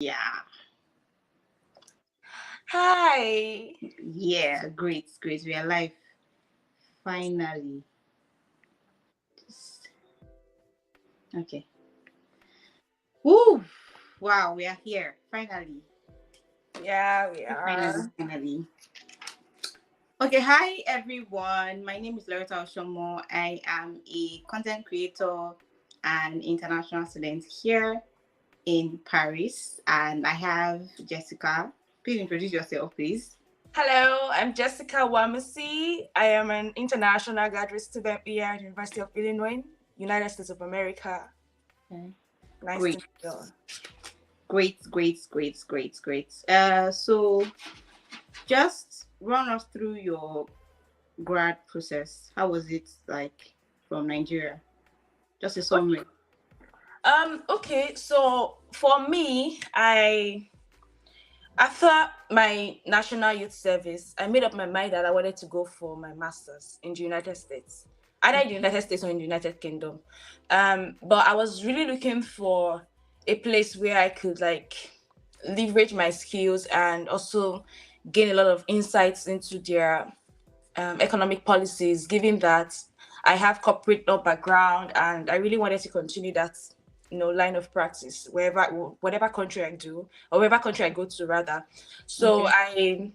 Yeah. Hi. Yeah. Great. Great. We are live. Finally. Just- Okay. Woo! Wow. We are here. Finally. Yeah, we Finally. are. Finally. Okay. Hi, everyone. My name is Loretta Oshomo. I am a content creator and international student here in Paris, and I have Jessica. Please introduce yourself, please. Hello, I'm Jessica Wamasi. I am an international graduate student here at the University of Illinois, United States of America. Okay. Nice to Great. meet you all. Great. So just run us through your grad process. How was it like from Nigeria? Just a summary. Okay, so for me, after my national youth service, I made up my mind that I wanted to go for my master's in the United States, either in the United States or in the United Kingdom. But I was really looking for a place where I could like leverage my skills and also gain a lot of insights into their economic policies, given that I have corporate law background and I really wanted to continue that line of practice whatever country I do or wherever country I go to rather. So Okay.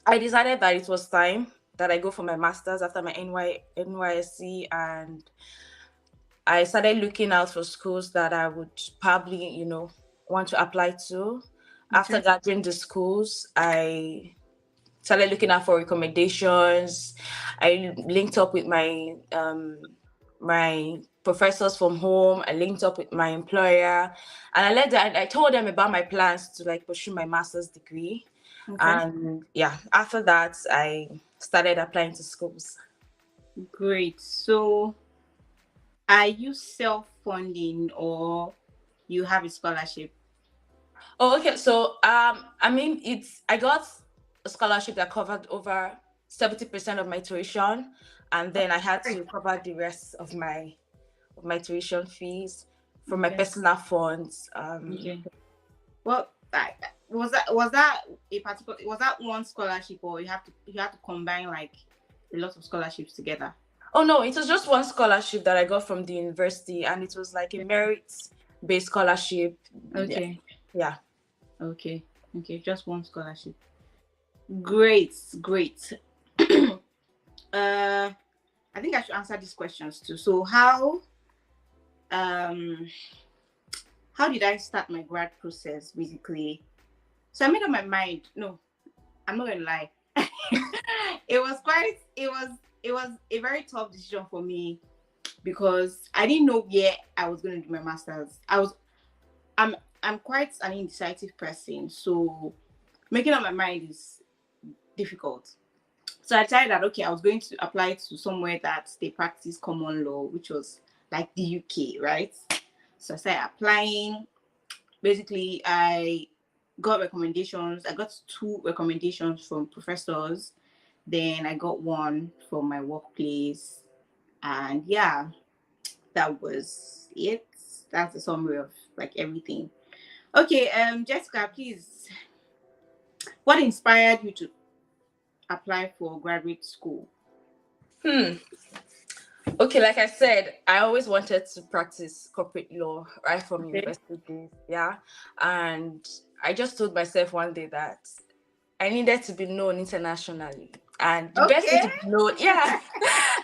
I decided that it was time that I go for my masters after my NYSC, and I started looking out for schools that I would probably want to apply to. After Okay. gathering the schools, I started looking out for recommendations. I linked up with my professors from home. I linked up with my employer, and I told them about my plans to like pursue my master's degree. Okay. And yeah, after that, I started applying to schools. Great. So are you self-funding or you have a scholarship? Oh, okay. So I mean, it's I got a scholarship that covered over 70% of my tuition, and then I had Great. to cover the rest of my tuition fees from my Okay. personal funds. Okay. Well, was that a particular was that one scholarship or you have to combine like a lot of scholarships together? Oh no, it was just one scholarship that I got from the university, and it was like a merit-based scholarship. Yeah, Okay. yeah. Okay. Okay. Just one scholarship. Great. Great. uh I think I should answer these questions too. So um how did I start my grad process basically? So I made up my mind. No, I'm not gonna lie. It was a very tough decision for me because I didn't know where I was gonna do my masters. I'm I'm quite an indecisive person, so making up my mind is difficult. So I decided that okay, I was going to apply to somewhere that they practice common law, which was like the UK, right? So I started applying. Basically, I got recommendations. I got two recommendations from professors. Then I got one from my workplace. And yeah, that was it. That's a summary of like everything. Okay, Jessica, please, what inspired you to apply for graduate school? Hmm. Okay, like I said, I always wanted to practice corporate law right from Okay. university days. Yeah, and I just told myself one day that I needed to be known internationally. And the best way Okay. to be known, yeah.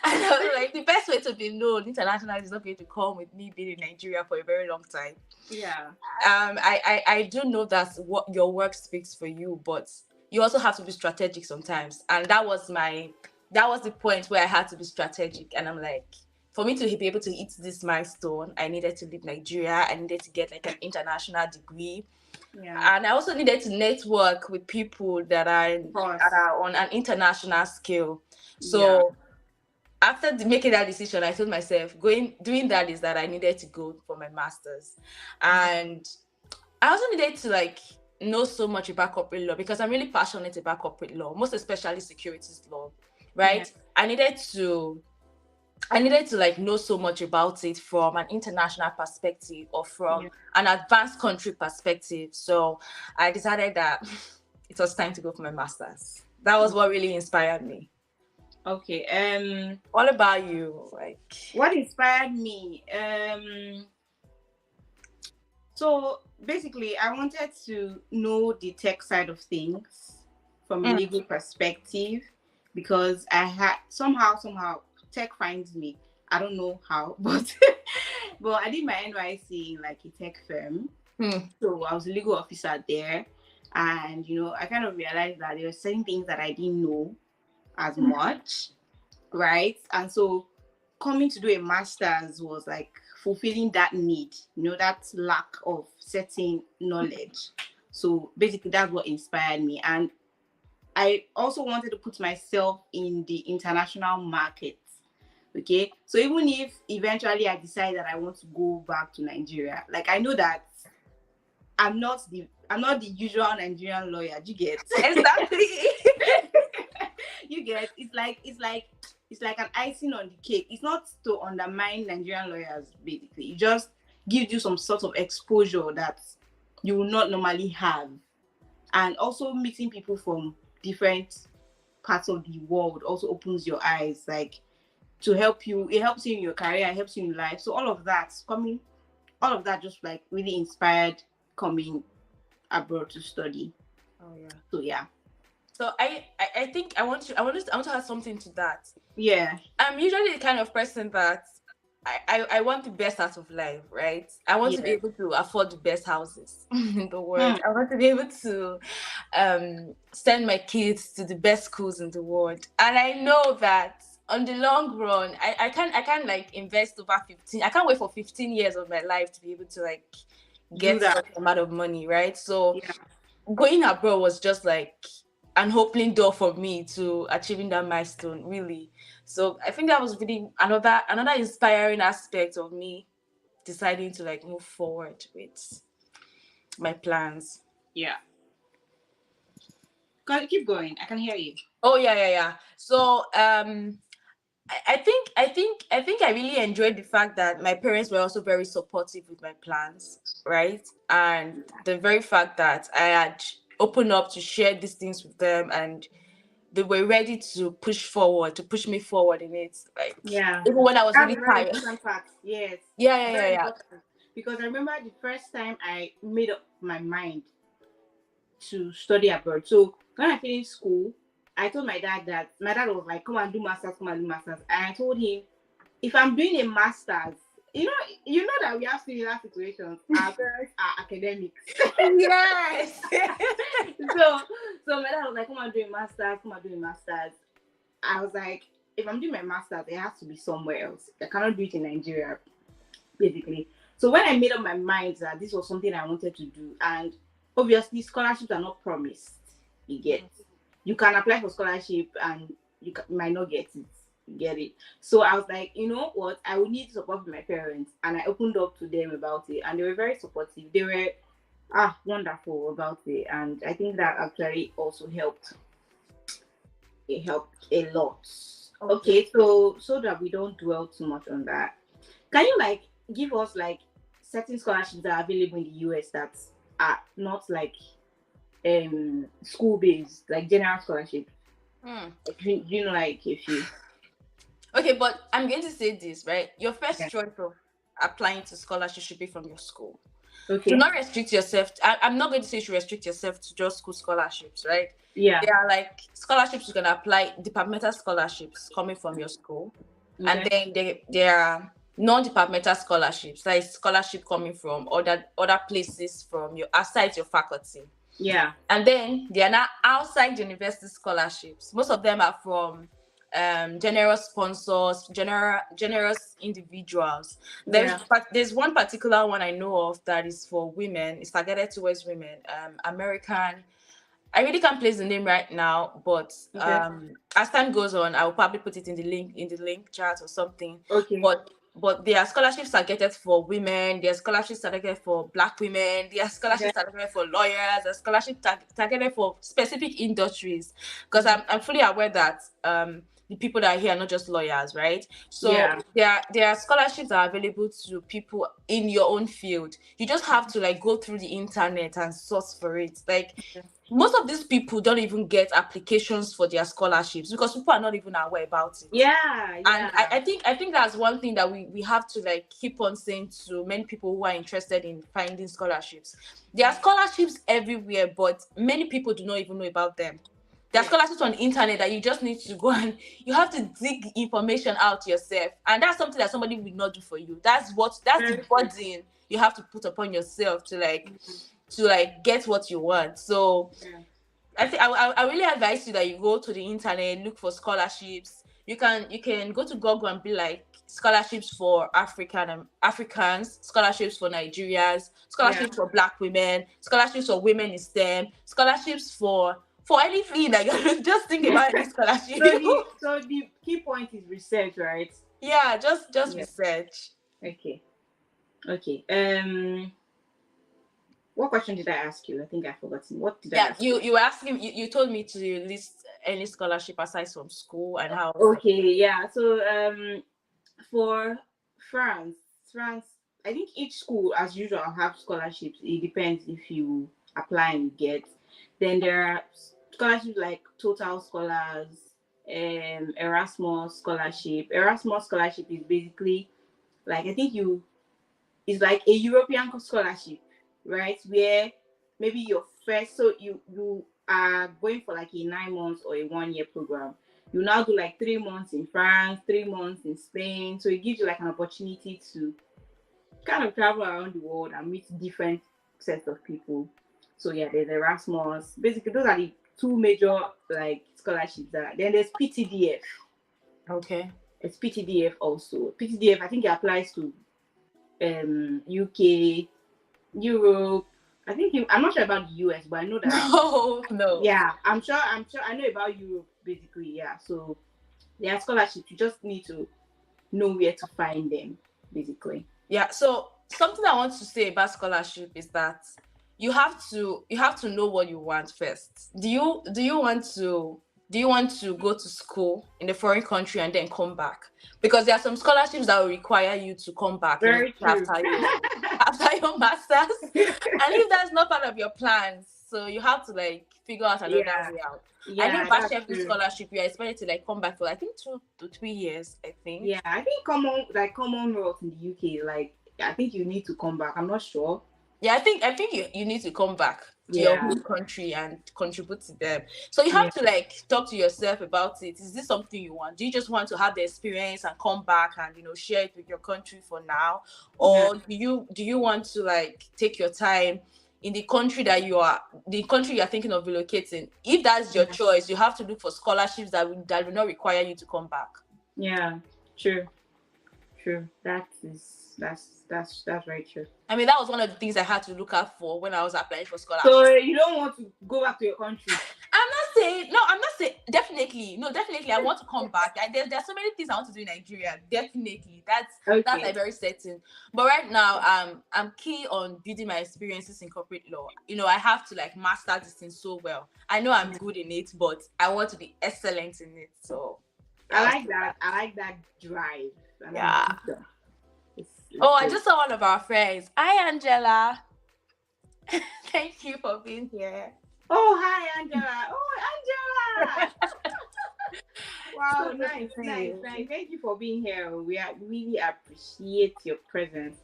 And I was like, the best way to be known internationally is not going to come with me being in Nigeria for a very long time. Yeah. I do know that what your work speaks for you, but you also have to be strategic sometimes. And that was the point where I had to be strategic. And I'm like, for me to be able to hit this milestone, I needed to leave Nigeria. I needed to get like an international degree, Yeah. and I also needed to network with people Of that course. are on an international scale. Yeah. So after making that decision, I told myself going doing that is that I needed to go for my masters, and I also needed to like know so much about corporate law because I'm really passionate about corporate law, most especially securities law, Yeah. right? I needed to I needed to like know so much about it from an international perspective or from Yeah. an advanced country perspective. So I decided that it was time to go for my master's. That was what really inspired me. Okay. What about you? Like, What inspired me? So basically, I wanted to know the tech side of things from a mm, legal perspective because I had somehow tech finds me. I don't know how, but but I did my NYC in like a tech firm. mm, So I was a legal officer there, and I kind of realized that there were certain things that I didn't know as much, right? And so coming to do a master's was like fulfilling that need, that lack of certain knowledge. So basically, that's what inspired me. And I also wanted to put myself in the international market. Okay. So even if eventually I decide that I want to go back to Nigeria, like I know that I'm not the usual Nigerian lawyer. Do you get? exactly. You get? It's like an icing on the cake. It's not to undermine Nigerian lawyers. Basically, it just gives you some sort of exposure that you will not normally have, and also meeting people from different parts of the world also opens your eyes, like to help you. It helps you in your career. It helps you in life. So all of that just like really inspired coming abroad to study. Oh yeah. So yeah. So I think I want to add something to that. Yeah. I'm usually the kind of person that I want the best out of life, right? I want to be Yeah. able to afford the best houses in the world. Hmm. I want to be able to send my kids to the best schools in the world. And I know that on the long run, I can't like invest over 15. I can't wait for 15 years of my life to be able to like Do get that. such amount of money, right? So Yeah. going abroad was just like an opening door for me to achieving that milestone, really. So I think that was really another inspiring aspect of me deciding to like move forward with my plans. Yeah. Keep going. I can hear you. Oh yeah. So I think I really enjoyed the fact that my parents were also very supportive with my plans, right? And the very fact that I had opened up to share these things with them, and they were ready to push me forward in it. Like Yeah. even when I was That's really a very tired. important part. Yes. Yeah. Very Yeah. important. Because I remember the first time I made up my mind to study abroad. So when I finished school, I told my dad that my dad was like, come and do masters, come and do masters. And I told him, if I'm doing a master's, you know that we have similar situations. Our parents are academics. Yes. so my dad was like, come and do a master's, come and do a master's. I was like, if I'm doing my master's, it has to be somewhere else. I cannot do it in Nigeria, basically. So when I made up my mind that this was something I wanted to do, and obviously scholarships are not promised, you can apply for scholarship and you might not get it. You get it. So I was like, you know what? I would need support from my parents, and I opened up to them about it, and they were very supportive. They were wonderful about it, and I think that actually also helped. It helped a lot. Okay, so that we don't dwell too much on that, can you like give us like certain scholarships that are available in the US that are not like school based, like general scholarship? Hmm. Do you know like a few? Okay, but I'm going to say this, right? Your first Yeah. choice of applying to scholarship should be from your school. Do Okay. not restrict yourself. I'm not going to say you should restrict yourself to just school scholarships, right? Yeah. There are like scholarships you can apply, departmental scholarships coming from your school, and Okay. then there are non-departmental scholarships, like scholarship coming from other places from your outside your faculty. Yeah. And then there are now outside university scholarships. Most of them are from generous sponsors, generous individuals. Yeah. There's one particular one I know of that is for women. It's targeted towards women. American. I really can't place the name right now, but Okay. as time goes on, I will probably put it in the link chat or something. Okay. But there are scholarships targeted for women. There are scholarships targeted for Black women. There are Okay. scholarships targeted for lawyers. There are scholarships targeted for specific industries. Because I'm fully aware that the the people that are here are not just lawyers, right? So Yeah. there are scholarships that are available to people in your own field. You just have to like go through the internet and source for it. Like most of these people don't even get applications for their scholarships because people are not even aware about it. Yeah. And Yeah. I think that's one thing that we have to like keep on saying to many people who are interested in finding scholarships. There are scholarships everywhere, but many people do not even know about them. There are Yeah. scholarships on the internet that you just need to go and you have to dig information out yourself. And that's something that somebody will not do for you. That's the Very true. burden you have to put upon yourself to like get what you want. So Yeah. I think I really advise you that you go to the internet, look for scholarships. You can go to Google and be like scholarships for Africans, scholarships for Nigerians, Yeah. scholarships for Black women, scholarships for women in STEM, scholarships for anything that you just think about any scholarship. So the key point is research, right? Yeah, just Yeah. research. Okay. Okay. What question did I ask you? I think I've forgotten. What did I Yeah, ask you? you were asking you told me to list any scholarship aside from school and how Okay, yeah. So for France, France, I think each school, as usual, have scholarships. It depends if you apply and you get. Then there are scholarships like Total Scholars, Erasmus scholarship. Erasmus scholarship is basically like I think you it's like a European scholarship, right? Where maybe your first, so you are going for like a 9 months or a 1 year program. You now do like 3 months in France, 3 months in Spain. So it gives you like an opportunity to kind of travel around the world and meet different sets of people. So yeah, there's Erasmus. Basically, those are the two major like scholarships that. Then there's PTDF. okay. It's PTDF also. PTDF, I think it applies to UK, Europe. I'm not sure about the US, but I know that No. yeah, I'm sure I know about Europe basically. Yeah. So there are scholarships. You just need to know where to find them, basically. Yeah, so something I want to say about scholarship is that you have to know what you want first. Do you want to go to school in a foreign country and then come back? Because there are some scholarships that will require you to come back Very true. after your masters. And if that's not part of your plans, so you have to like figure out another Yeah. way out. I know Yeah, that's bachelor true. scholarship, you are expected to like come back for I think 2 to 3 years, I think. Yeah, I think Commonwealth in the UK, like I think you need to come back. I'm not sure. Yeah, I think you need to come back to your Yeah. home country and contribute to them. So you Yeah. have to like talk to yourself about it. Is this something you want? Do you just want to have the experience and come back and share it with your country for now? Yeah. Or do you want to like take your time in the country you're thinking of relocating? If that's your choice, you have to look for scholarships that will not require you to come back. Yeah. True. True. That's very true. I mean, that was one of the things I had to look out for when I was applying for scholarships. So you don't want to go back to your country? I'm not saying definitely. No, definitely I want to come back. There's so many things I want to do in Nigeria. Definitely. That's like very certain. But right now, I'm keen on building my experiences in corporate law. I have to like master this thing so well. I know I'm good in it, but I want to be excellent in it. So I like that. I like that drive. Yeah. I just saw one of our friends. Hi, Angela. Thank you for being here. Oh, hi, Angela. Oh, Angela. Wow, nice. Thank you for being here. We really appreciate your presence.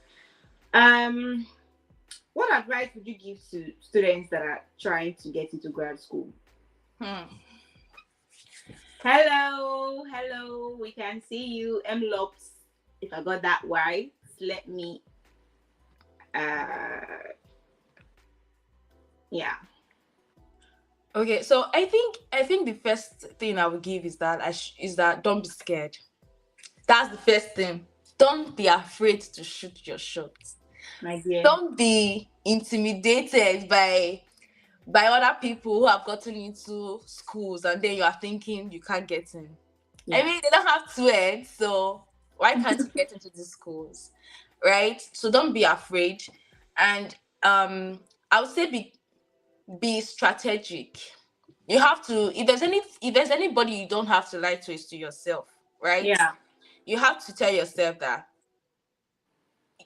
What advice would you give to students that are trying to get into grad school? Hello. We can see you, Lops. If I got that right, let me. Yeah. Okay, so I think the first thing I would give is that don't be scared. That's the first thing. Don't be afraid to shoot your shot. My dear. Don't be intimidated by other people who have gotten into schools and then you are thinking you can't get in. Yeah. I mean, they don't have to end, so why can't you get into these schools? Right? So don't be afraid. And I would say be strategic. you have to, if there's anybody you don't have to lie to, is to yourself, right? Yeah. You have to tell yourself that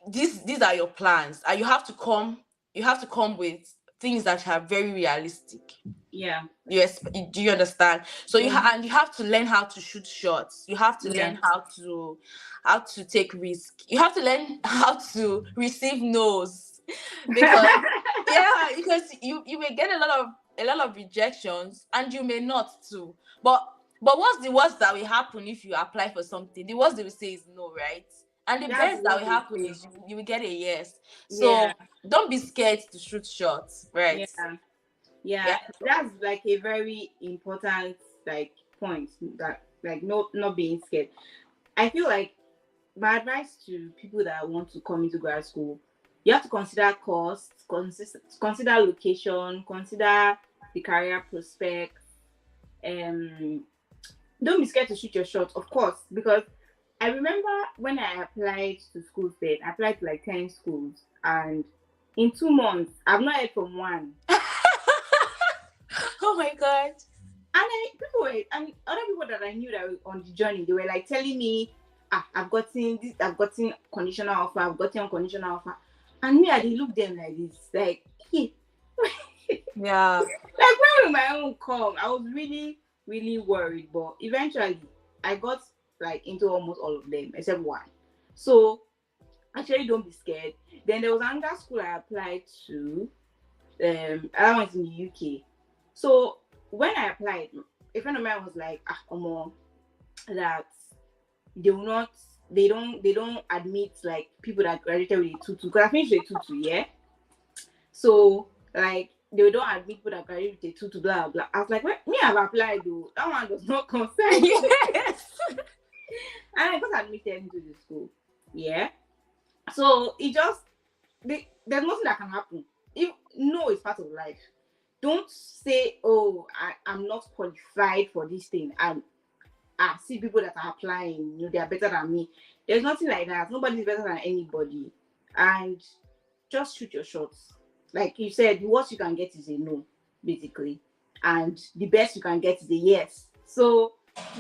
these are your plans, and you have to come with things that are very realistic. Yeah. Do you understand? So Mhm. and you have to learn how to shoot shots. You have to Yeah. learn how to take risk. You have to learn how to receive no's because yeah, because you may get a lot of rejections, and you may not too. But what's the worst that will happen if you apply for something? The worst they will say is no, right? And the That's best that what will they happen say. is you will get a yes. Yeah. So don't be scared to shoot shots, right? Yeah. Yeah. Yeah. That's like a very important like point, that like not being scared. I feel like my advice to people that want to come into grad school, you have to consider cost, consider location, consider the career prospect. Um, don't be scared to shoot your shot, of course, because I remember when I applied to schools then, I applied to like 10 schools, and in 2 months, I've not heard from one. Oh my god. And other people that I knew that were on the journey, they were like telling me, I've gotten this, I've gotten conditional offer, I've gotten unconditional offer. And me, I did look them like this, like, hey, Yeah. like when will my own come? I was really, really worried, but eventually I got like into almost all of them except one. So actually, don't be scared. Then there was another school I applied to. I was in the UK. So when I applied, a friend of mine was like, Omo, that they will not, they don't admit like people that graduated with a tutu. Because I finished with a tutu, yeah. So like they don't admit people that graduated with a tutu, blah blah. I was like, well, me I've applied though. That one does not concern me. Yes. And I got admitted into the school. Yeah. So it just there's nothing that can happen. If no is part of life. Don't say, oh, I'm not qualified for this thing. I see people that are applying, they are better than me. There's nothing like that. Nobody's better than anybody. And just shoot your shots. Like you said, the worst you can get is a no, basically. And the best you can get is a yes. So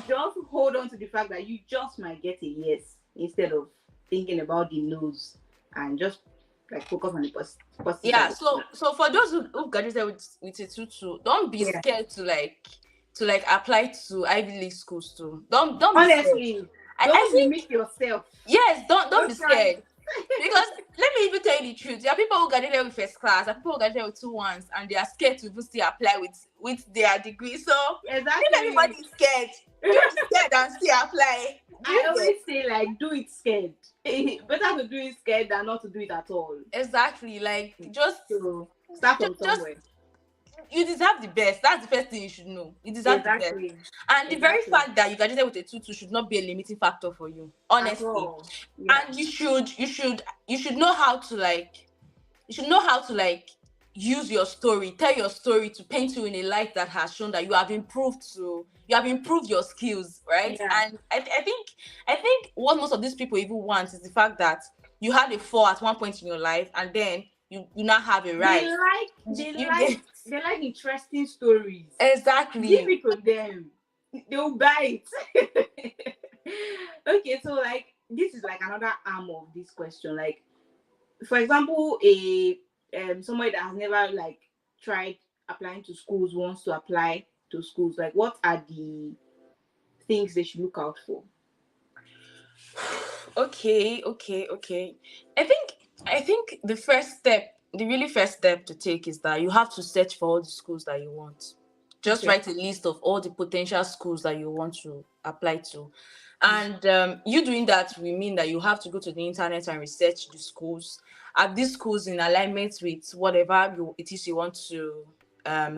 just hold on to the fact that you just might get a yes instead of thinking about the no's, and just like focus on the positive. Yeah. So for those who graduated with a tutu, don't be scared to like apply to Ivy League schools too. Don't be scared. Honestly, I don't think limit yourself. yes, don't be try. scared. Because let me even tell you the truth. There are people who graduated with first class, there are people who graduated with 2-1s, and they are scared to even still apply with their degree. So Exactly. if everybody is scared, don't be scared and still apply. I always say like do it scared. Better to do it scared than not to do it at all. Exactly. Like just So start from somewhere. You deserve the best. That's the first thing you should know. You deserve the best. And the very fact that you graduated with a tutu should not be a limiting factor for you, honestly. Yeah. And you should know how to like use your story, tell your story to paint you in a light that has shown that you have improved your skills, right? Yeah. And I think what most of these people even want is the fact that you had a 4 at one point in your life, and then you now have a rise. They like interesting stories. Exactly. Give it to them. They'll buy it. Okay, so like this is like another arm of this question. Like, for example, somebody that has never like tried applying to schools wants to apply to schools. Like, what are the things they should look out for? Okay. I think the really first step to take is that you have to search for all the schools that you want. Just write a list of all the potential schools that you want to apply to. And you doing that will mean that you have to go to the internet and research the schools. Are these schools in alignment with whatever it is you want to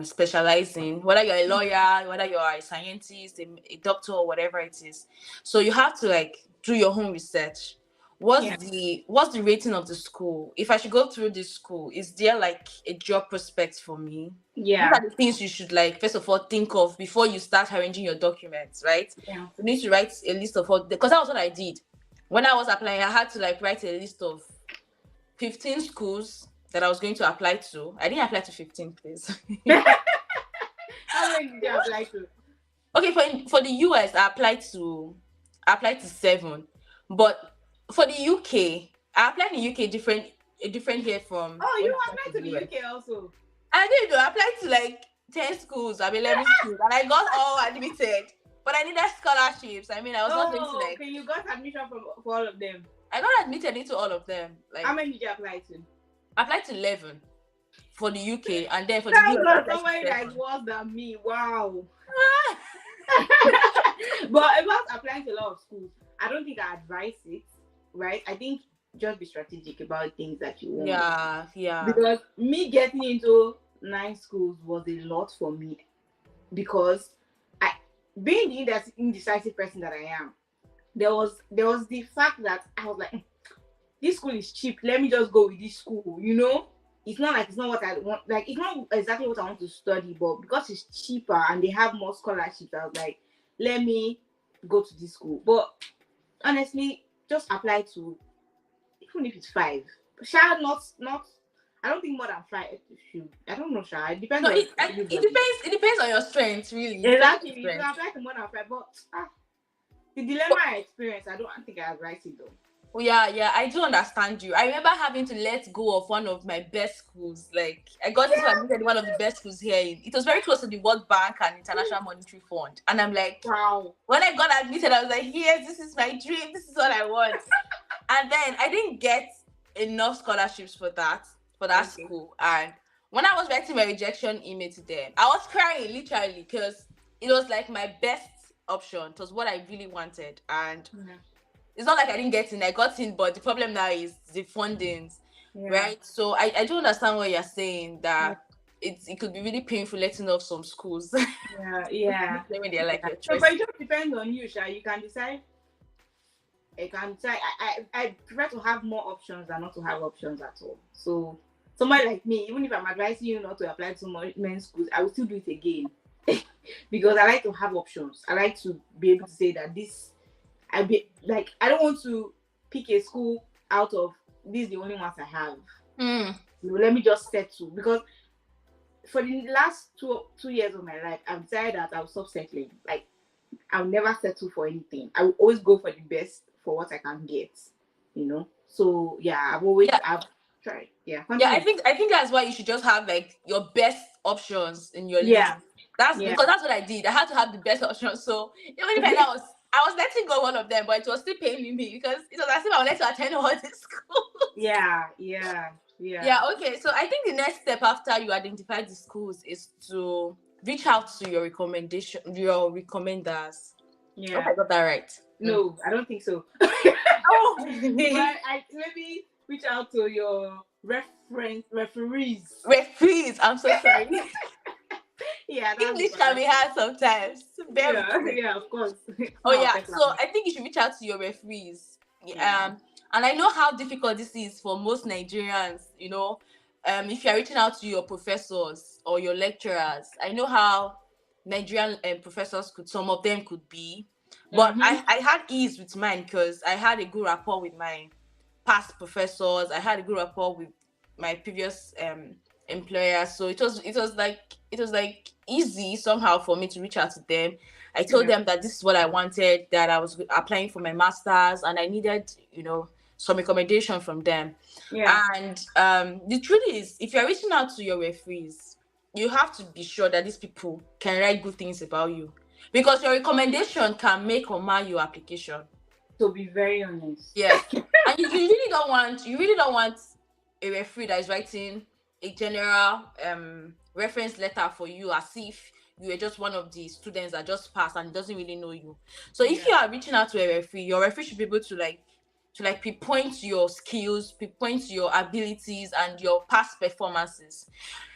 specialize in, whether you're a lawyer, whether you're a scientist, a doctor, or whatever it is. So you have to like do your own research. What's the rating of the school? If I should go through this school, is there like a job prospect for me? Yeah. These are the things you should like first of all think of before you start arranging your documents, right? Yeah. You need to write a list of all, because that was what I did. When I was applying, I had to like write a list of 15 schools that I was going to apply to. I didn't apply to 15, please. How many did you apply to? Okay, for the US, I applied to 7, but for the UK, I applied in UK different here from Oh, when you I applied applied to to the the US. UK also. I did. I applied to like 10 schools, 11 schools, and I got all admitted. But I needed scholarships. I mean, I was not going to Oh, like. okay, you got admission for all of them. I got admitted into all of them. How Like, many did you apply to? I applied to 11 for the UK, and then for the Thank US, I God, applied to somebody that is 7. worse than me. Wow. But about applying to a lot of schools, I don't think I advise it, right? I think just be strategic about things that you want. Yeah. Because me getting into 9 schools was a lot for me, because I, being the indecisive person that I am, there was the fact that I was like, this school is cheap, let me just go with this school, it's not like it's not what I want, like it's not exactly what I want to study, but because it's cheaper and they have more scholarships, I was like, let me go to this school. But honestly, just apply to, even if it's 5, shall not I don't think more than 5 should. I don't know, shall it depends No, on it everybody. depends on your strength, really. It depends on Exactly, your you can strength. apply to more than 5, but the dilemma I experienced, I don't think I advise it though. Well, yeah, I do understand you. I remember having to let go of one of my best schools. Like, I got into admitted in one of the best schools here. It was very close to the World Bank and International Monetary Fund. And I'm like, Wow. when I got admitted, I was like, yes, this is my dream. This is what I want. And then I didn't get enough scholarships for that Okay. school. And when I was writing my rejection email to them, I was crying literally, because it was like my best option. It was what I really wanted. And it's not like I didn't get in. I got in, but the problem now is the fundings, right? So I do understand what you're saying, that it could be really painful letting off some schools. Yeah. When they're like your So, choice. but it just depends on you, Sha. You can decide. I prefer to have more options than not to have options at all. So somebody like me, even if I'm advising you not to apply to men's schools, I will still do it again. Because I like to have options. I like to be able to say that I don't want to pick a school out of these the only ones I have. Let me just settle, because for the last 2 years of my life, I've decided that I'll stop settling. Like, I'll never settle for anything. I will always go for the best for what I can get. So yeah, I've tried. Yeah. Yeah, I think that's why you should just have like your best options in your list. Yeah. Because that's what I did. I had to have the best options. So even if I was letting go of one of them, but it was still paying me, because it was as if I wanted to attend all these schools. Yeah. Yeah, okay. So I think the next step after you identify the schools is to reach out to your recommenders. Yeah. Hope I got that right. No, I don't think so. Oh, but I maybe reach out to your referees. Referees, I'm so sorry. Yeah, English can be hard sometimes. Yeah, of course. Oh yeah, so I think you should reach out to your referees. And I know how difficult this is for most Nigerians. If you're reaching out to your professors or your lecturers, I know how Nigerian professors some of them could be, but I had ease with mine, because I had a good rapport with my past professors. I had a good rapport with my previous employers, so it was like easy somehow for me to reach out to them. I told them that this is what I wanted, that I was applying for my master's, and I needed some recommendation from them. And the truth is, if you're reaching out to your referees, you have to be sure that these people can write good things about you, because your recommendation can make or mar your application. To be very honest. Yes. And you really don't want a referee that is writing a general reference letter for you, as if you were just one of the students that just passed and doesn't really know you. So if you are reaching out to a referee, your referee should be able to pinpoint your skills, pinpoint your abilities and your past performances.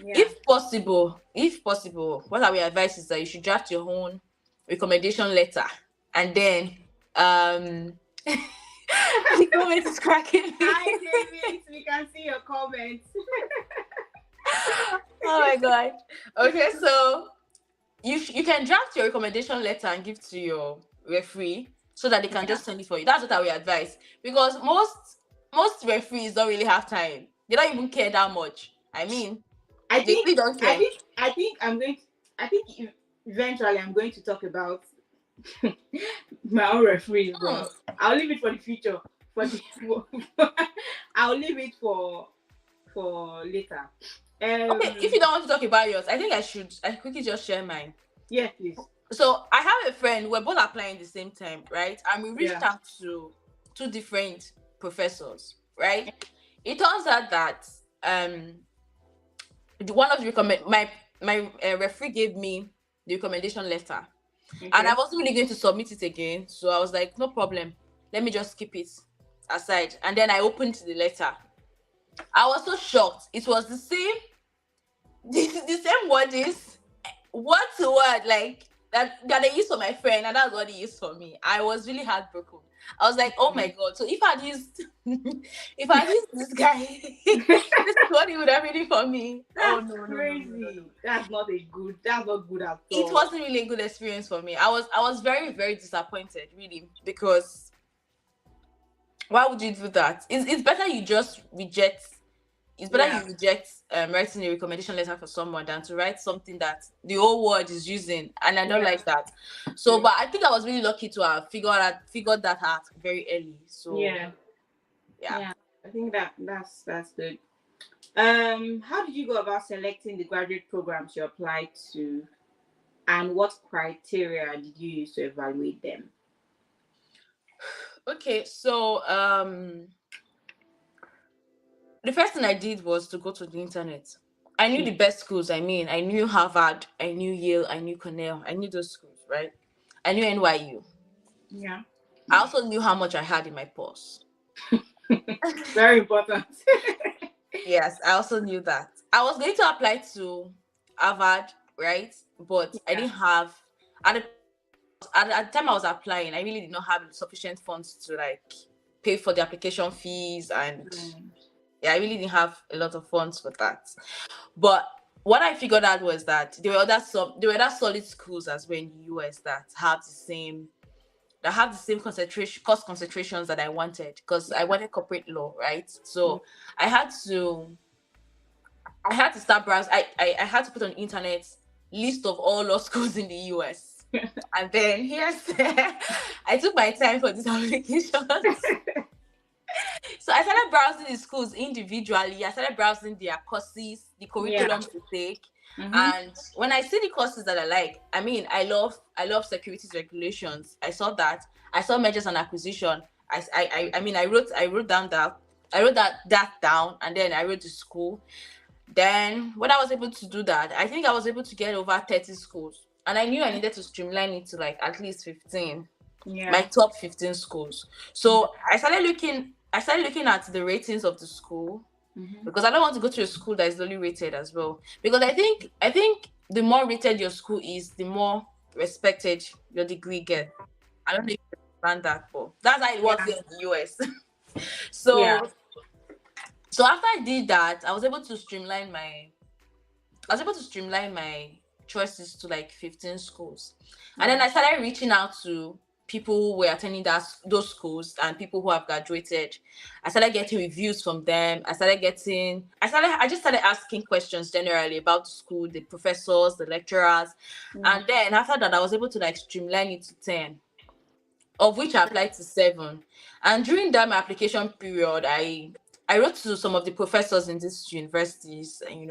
If possible, what I will advise is that you should draft your own recommendation letter, and then the comment is cracking me. Hi David, we can see your comments. Oh my god. Okay, so you can draft your recommendation letter and give to your referee, so that they can just send it for you. That's what I will advise, because most referees don't really have time. They don't even care that much. I mean, they really don't care. I think I think eventually I'm going to talk about my own referees, Hmm. but I'll leave it for the future. For the I'll leave it for later. Okay, if you don't want to talk about yours, I think I quickly just share mine. Yeah, please. So I have a friend, we're both applying the same time, right? And we reached Yeah. out to two different professors, right? It turns out that one of the my referee gave me the recommendation letter, and I Okay. wasn't really going to submit it again, so I was like, no problem, let me just keep it aside. And then I opened the letter. I was so shocked. It was the same, the same wordings, word to word, like that they used for my friend, and that's what they used for me. I was really heartbroken. I was like, oh my god. So if I'd used if I'd used this guy, this is what he would have been for me. Oh That's no, no, no, no, no, crazy. no. That's not a good. That's not good at It all. wasn't really a good experience for me. I was very, very disappointed, really, because why would you do that? It's better you just reject. It's better Yeah. you reject writing a recommendation letter for someone than to write something that the whole world is using, and I don't Yeah. like that. So, but I think I was really lucky to have figured that out very early. So, Yeah. yeah. Yeah. I think that's good. How did you go about selecting the graduate programs you applied to, and what criteria did you use to evaluate them? Okay, so the first thing I did was to go to the internet. I knew the best schools. I mean, I knew Harvard, I knew Yale, I knew Cornell, I knew those schools, right? I knew NYU. Yeah. I also knew how much I had in my purse. Very important. Yes, I also knew that. I was going to apply to Harvard, right? But I Yeah. didn't have at the at the time I was applying, I really did not have sufficient funds to like pay for the application fees, and Mm. yeah, I really didn't have a lot of funds for that. But what I figured out was that there were other solid schools as well in the US that have the same concentration cost concentrations that I wanted, because I wanted corporate law, right? So I had to I had to start browsing. I had to put on the internet list of all law schools in the US. And then here's I took my time for these applications. So I started browsing the schools individually. I started browsing their courses, the Yeah. curriculum to take. Mm-hmm. And when I see the courses that I like, I mean, I love securities regulations. I saw that. I saw mergers and acquisition. I mean, I wrote down that I wrote that down, and then I wrote the school. Then when I was able to do that, I think I was able to get over 30 schools. And I knew I needed to streamline it to like at least 15, my Yeah. top 15 schools. So I started looking at the ratings of the school, Mm-hmm. because I don't want to go to a school that is lowly rated as well. Because I think the more rated your school is, the more respected your degree get. I don't know if you understand that, but that's how it works Yeah. here in the US. Yeah. so so after I did that, I was able to streamline my choices to like 15 schools. And then I started reaching out to people who were attending those schools and people who have graduated. I started getting reviews from them. I just started asking questions generally about the school, the professors, the lecturers. And then after that, I was able to like streamline it to 10, of which I applied to 7. And during that my application period, I wrote to some of the professors in these universities, and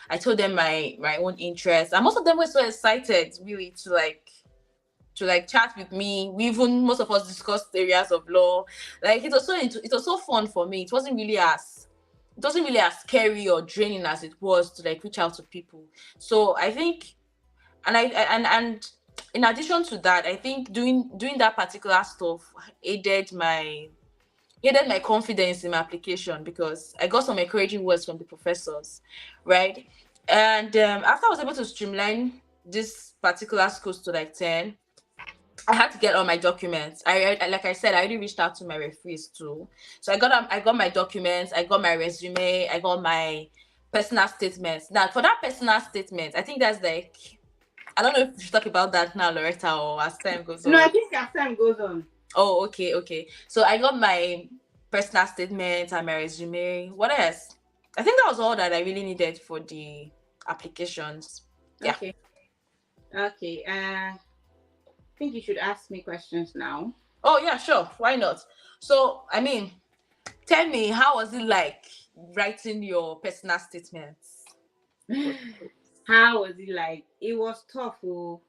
I told them my own interests, and most of them were so excited, really, to like chat with me. We even most of us discussed areas of law. Like it was so fun for me. It wasn't really as scary or draining as it was to like reach out to people. So I think, and in addition to that, I think doing that particular stuff aided my confidence in my application, because I got some encouraging words from the professors, right? And after I was able to streamline this particular schools to like 10, I had to get all my documents. Like I said, I already reached out to my referees too. So I got my documents, I got my resume, I got my personal statements. Now for that personal statement, I think that's like, I don't know if we should talk about that now, Loretta, or as time goes No, I on. think as time goes on. Oh, okay, okay. So I got my personal statement and my resume. What else? I think that was all that I really needed for the applications. Yeah. Okay. Okay. I think you should ask me questions now. Oh yeah, sure. Why not? So, I mean, tell me, how was it like writing your personal statements? How was it like? It was tough. Oh,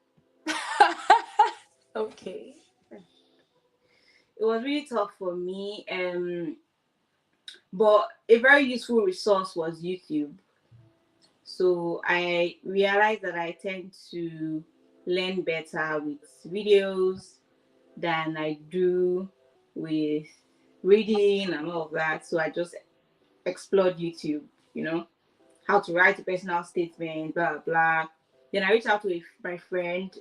Okay. it was really tough for me. But a very useful resource was YouTube. So I realized that I tend to learn better with videos than I do with reading and all of that. So I just explored YouTube, you know, how to write a personal statement, blah, blah, blah. Then I reached out to my friend,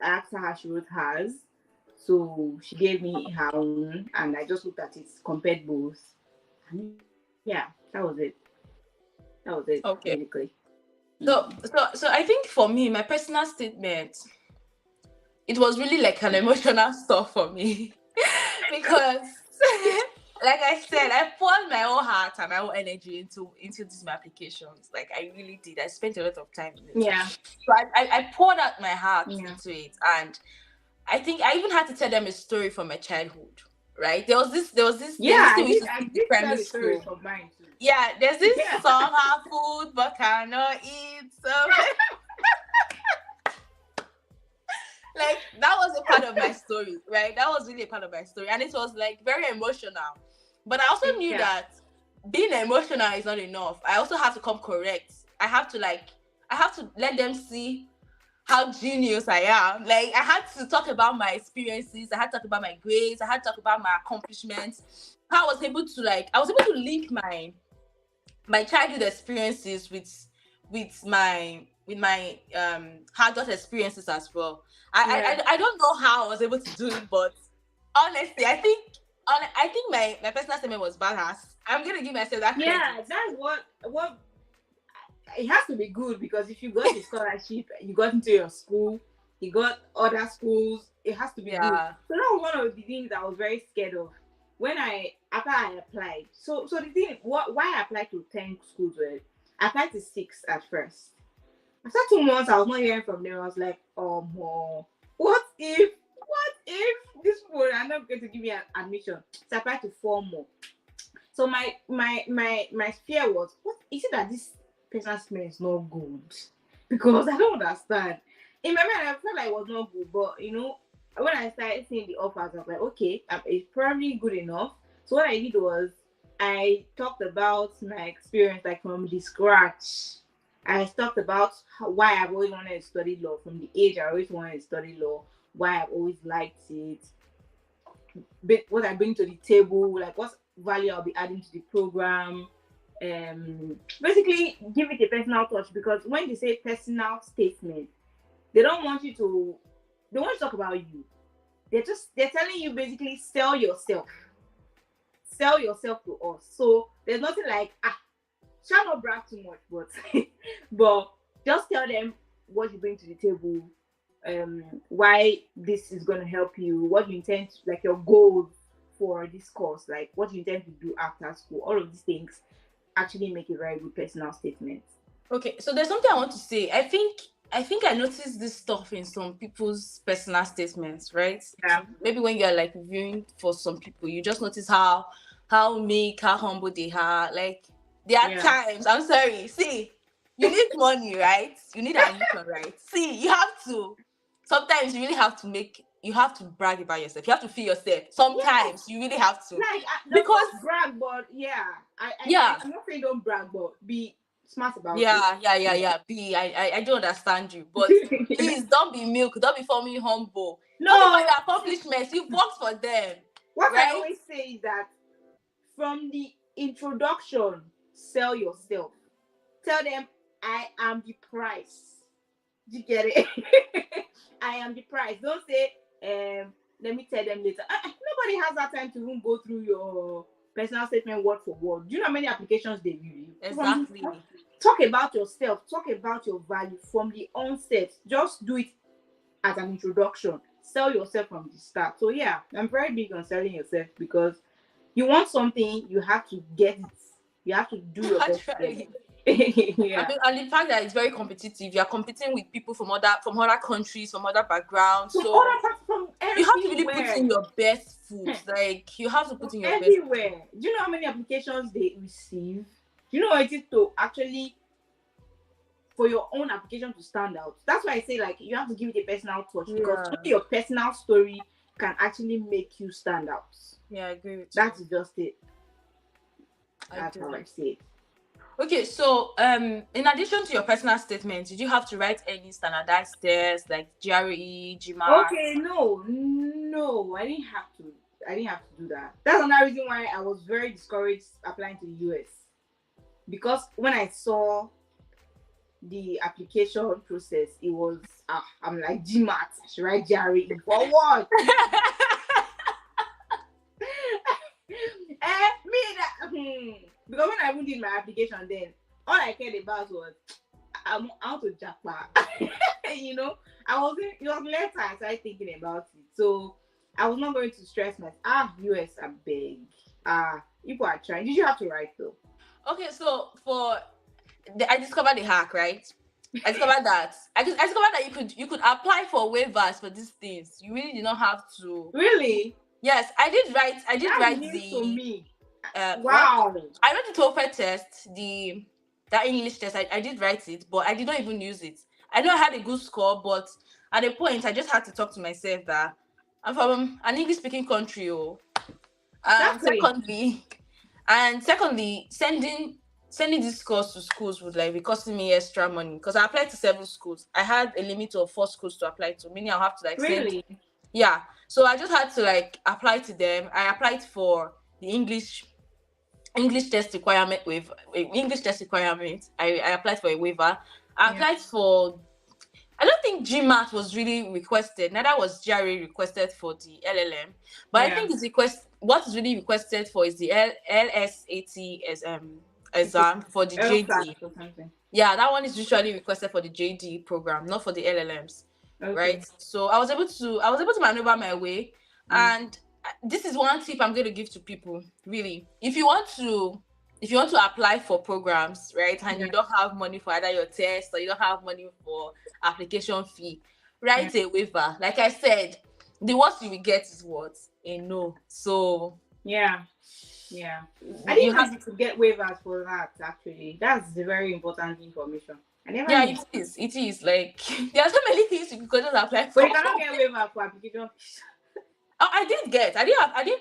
I asked her how she wrote hers. So she gave me her own, and I just looked at it, compared both. And yeah, that was it. That was it, Okay. basically. So, so I think for me, my personal statement, it was really like an emotional stuff for me because, like I said, I poured my whole heart and my whole energy into these my applications. Like I really did. I spent a lot of time in it. Yeah. So I poured out my heart Yeah. into it, and I think I even had to tell them a story from my childhood. Right? There's this Yeah, thing we used to I sing in did primary tell the story school. from mine too. Yeah, there's this Yeah. song, "Have food but cannot eat." So like that was a part of my story, right? That was really a part of my story, and it was like very emotional. But I also knew Yeah. that being emotional is not enough. I also have to come correct. I have to let them see how genius I am. Like I had to talk about my experiences, I had to talk about my grades, I had to talk about my accomplishments. How I was able to link my childhood experiences with my adult experiences as well. Yeah. I don't know how I was able to do it, but honestly, I think my personal statement was balanced. I'm gonna give myself that Yeah, credit. that's what it has to be good, because if you got the scholarship, you got into your school, you got other schools, it has to be good. Yeah, So that was one of the things I was very scared of when I after I applied. So the thing, why I applied to 10 schools, well, I applied to 6 at first. After 2 months, I was not hearing from them. I was like, oh, what if this people are not going to give me an admission? So I applied to 4 more. So my fear was, what is it that this personal statement is not good? Because I don't understand. In my mind, I felt like it was not good, but when I started seeing the offers, I was like, okay, it's probably good enough. So what I did was I talked about my experience, like from the scratch. I talked about why I've always wanted to study law, from the age I always wanted to study law, why I've always liked it, what I bring to the table, like what value I'll be adding to the program. Basically, give it a personal touch, because when they say personal statement, they don't want you to. They want to talk about you. They're telling you, basically, sell yourself to us. So there's nothing like, shall not brag too much, but but just tell them what you bring to the table, why this is going to help you, what you intend, like your goals for this course, like what you intend to do after school. All of these things actually make a very good personal statement. okay, so there's something I want to say. I think I noticed this stuff in some people's personal statements, right? Yeah. So maybe when you're like reviewing for some people, you just notice how meek, how humble they are. Like there are Yeah. times, I'm sorry, see, you need money, right? You need admission, right? See, you have to sometimes you have to brag about yourself. You have to feel yourself. Yes. Sometimes you really have to. Like, does Because not brag, but yeah, yeah, I'm not saying don't brag, but be smart about it. yeah. I do understand you, but please don't be milk, don't be forming humble. Talk about No, your accomplishments. You've worked for them, what I right? always say is that from the introduction, sell yourself. Tell them, I am the price. Do you get it? I am the price. Don't say, let me tell them later. Nobody has that time to even go through your personal statement word for word. Do you know how many applications they review? Exactly. Talk about yourself, talk about your value from the onset. Just do it as an introduction. Sell yourself from the start. So yeah, I'm very big on selling yourself, because you want something, you have to get it. You have to do your best to get it. Actually. Yeah. And the fact that it's very competitive, you're competing with people from other countries, from other backgrounds. From So other parts, from you have to really put everywhere. in your best foot. Like you have to From put in your best foot. everywhere. Do you know how many applications they receive? Do you know what it is to actually for your own application to stand out? That's why I say like you have to give it a personal touch because Yeah. only your personal story can actually make you stand out. Yeah, I agree with That's you. just it. I That's do. how I say it. Okay, so in addition to your personal statement, did you have to write any standardized tests like GRE, GMAT? Okay, no, I didn't have to. I didn't have to do that. That's another reason why I was very discouraged applying to the US. Because when I saw the application process, it was I'm like GMAT, I should write GRE for what? Me that because when I even did my application then, all I cared about was I'm out to Japan. You know, it was later I started thinking about it. So I was not going to stress myself. US, I beg. People are trying. Did you have to write though? Okay, so I discovered the hack, right? I discovered that you could apply for waivers for these things. You really did not have to. Really? Yes, I did write. That's news to me. What? Wow. I wrote the TOEFL test, that English test. I did write it, but I did not even use it. I know I had a good score, but at a point I just had to talk to myself that I'm from an English speaking country. Exactly. Secondly, sending these scores to schools would like be costing me extra money because I applied to 7 schools. I had a limit of 4 schools to apply to, meaning I'll have to like send. Really? Yeah. So I just had to like apply to them. I applied for the English test requirement with English test requirement. I applied for a waiver. I applied for. I don't think GMAT was really requested. Neither was GRE requested for the LLM. But I think what is really requested for is the LSAT exam for the JD. Yeah, that one is usually requested for the JD program, not for the LLMs. Okay. Right? So I was able to maneuver my way. And this is one tip I'm going to give to people, really. If you want to apply for programs, right, and you don't have money for either your test or you don't have money for application fee, write a waiver. Like I said, the worst you will get is what? A no. So yeah. I didn't have to get waivers for that. Actually, that's the very important information. I never. Yeah, knew. It is like there are so many things you could just apply for. But you cannot get waiver for application. Oh, I didn't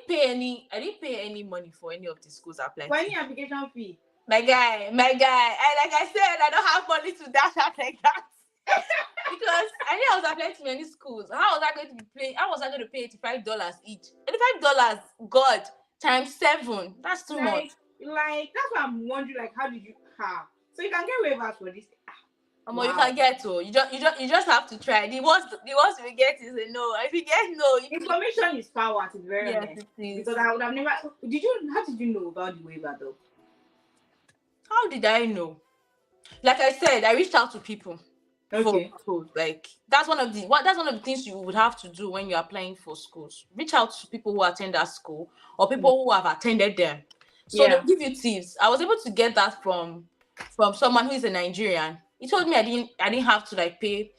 pay any money for any of the schools I applied for any application fee. My guy. And like I said, I don't have money to dash out like that. Because I knew I was applying to many schools. How was I going to pay $85 each? $85, God, times 7. That's too much. Like that's what I'm wondering. Like, how did you so you can get waivers for this? Wow. You can get to. You just have to try. The worst we get is a no. If you get no, information is power. To be very honest. Because I would have never. How did you know about the waiver though? How did I know? Like I said, I reached out to people. Okay. Like that's one of the things you would have to do when you're applying for schools. Reach out to people who attend that school or people who have attended them. So they'll give you tips. I was able to get that from someone who is a Nigerian. He told me I didn't have to like pay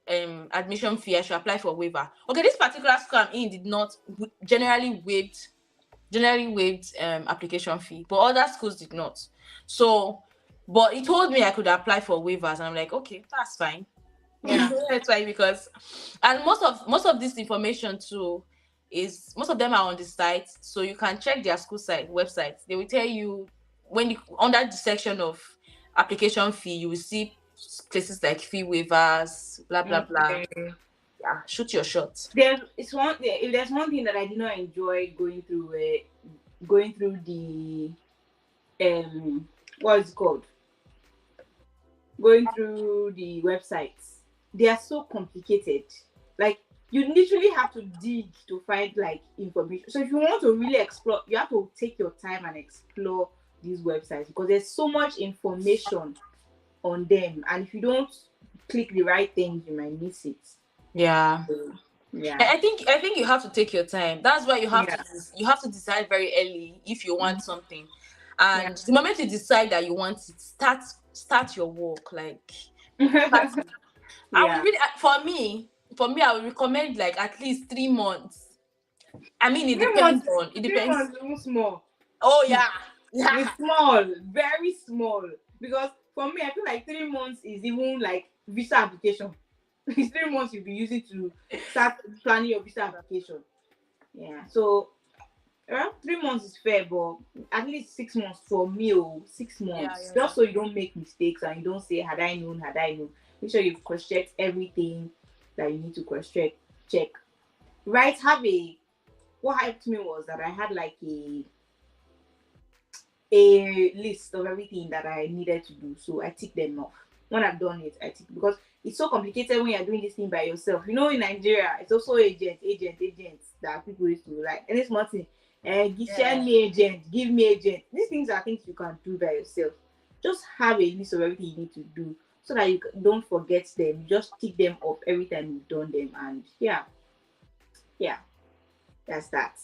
admission fee. I should apply for a waiver. Okay, this particular school I'm in did not generally waived application fee, but other schools did not. So, but he told me I could apply for waivers, and I'm like, okay, that's fine. Yeah, that's fine because, and most of this information too is most of them are on the site, so you can check their school website. They will tell you when under the section of application fee, you will see places like fee waivers, blah blah blah. Yeah, shoot your shot. If there's one thing that I did not enjoy going through the what is it called? Going through the websites. They are so complicated. Like you literally have to dig to find like information. So if you want to really explore, you have to take your time and explore these websites because there's so much information on them, and if you don't click the right things, you might miss it. Yeah. I think you have to take your time. That's why you have to decide very early if you want something. And the moment you decide that you want it, start your work. Like, start it. I would really, for me, I would recommend like at least 3 months. I mean, Three months. it 3 months depends. is even small. Oh yeah, yeah. It's small, very small. Because for me, I feel like 3 months is even like visa application. It's 3 months you'll be using to start planning your visa application. Yeah. So around 3 months is fair, but at least 6 months for me. Oh, 6 months. Yeah. Just so you don't make mistakes and you don't say, had I known, had I known. Make sure you've cross-checked everything that you need to cross-check. Right, what helped me was that I had like a list of everything that I needed to do. So I tick them off. When I've done it, I tick, because it's so complicated when you're doing this thing by yourself. You know, in Nigeria, it's also agents that people used to like. And it's nothing. Send me agent, give me agent. These things are things you can do by yourself. Just have a list of everything you need to do so that you don't forget them. You just tick them off every time you've done them. And yeah, that's that.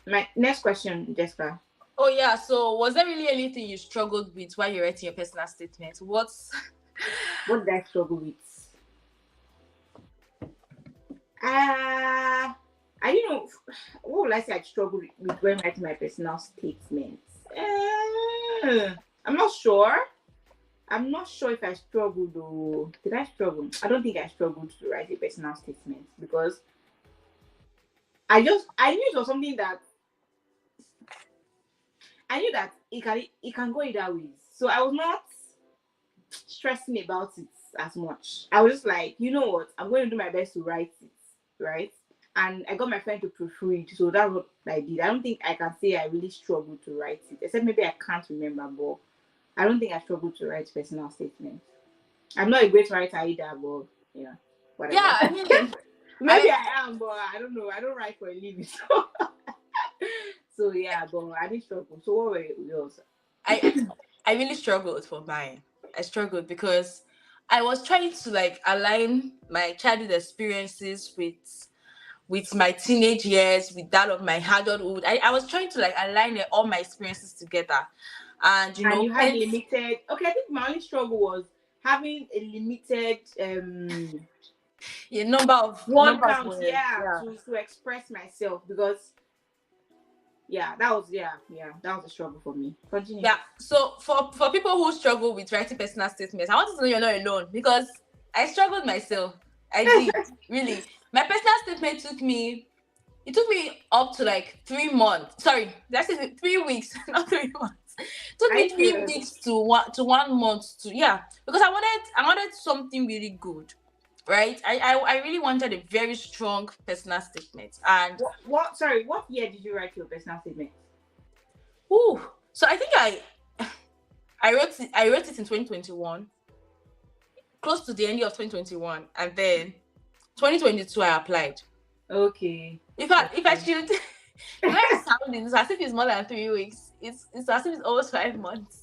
My next question, Jessica. Oh yeah. So was there really anything you struggled with while you're writing your personal statement? What did I struggle with? I don't know. What would I say I struggled with when writing my personal statements? I'm not sure. I'm not sure if I struggled though. Did I struggle? I don't think I struggled to write a personal statement, because I knew it was something that I knew that it can go either ways. So I was not stressing about it as much. I was just like, you know what, I'm going to do my best to write it, right? And I got my friend to proofread, so that's what I did. I don't think I can say I really struggled to write it, except maybe I can't remember, but I don't think I struggled to write personal statements. I'm not a great writer either, but yeah, whatever. Yeah, I mean, maybe I am, but I don't know. I don't write for a living, so yeah, but I didn't struggle. So what were yours? I really struggled for mine. I struggled because I was trying to like align my childhood experiences with my teenage years, with that of my adulthood. I was trying to like align all my experiences together. And And you had limited. Okay, I think my only struggle was having a limited number of one numbers count, words. to express myself, because that was a struggle for me. Continue. Yeah. So for people who struggle with writing personal statements, I want to know you're not alone, because I struggled myself. I did. Really. My personal statement took me up to like 3 months. Sorry, that's 3 weeks, not 3 months. It took me 3 weeks to 1 month to because I wanted something really good. Right? I really wanted a very strong personal statement. And what year did you write your personal statement? So I think I wrote it in 2021, close to the end of 2021, and then 2022 I applied. Okay. If I should, it might sound as if it's more than 3 weeks. It's as if it's almost 5 months.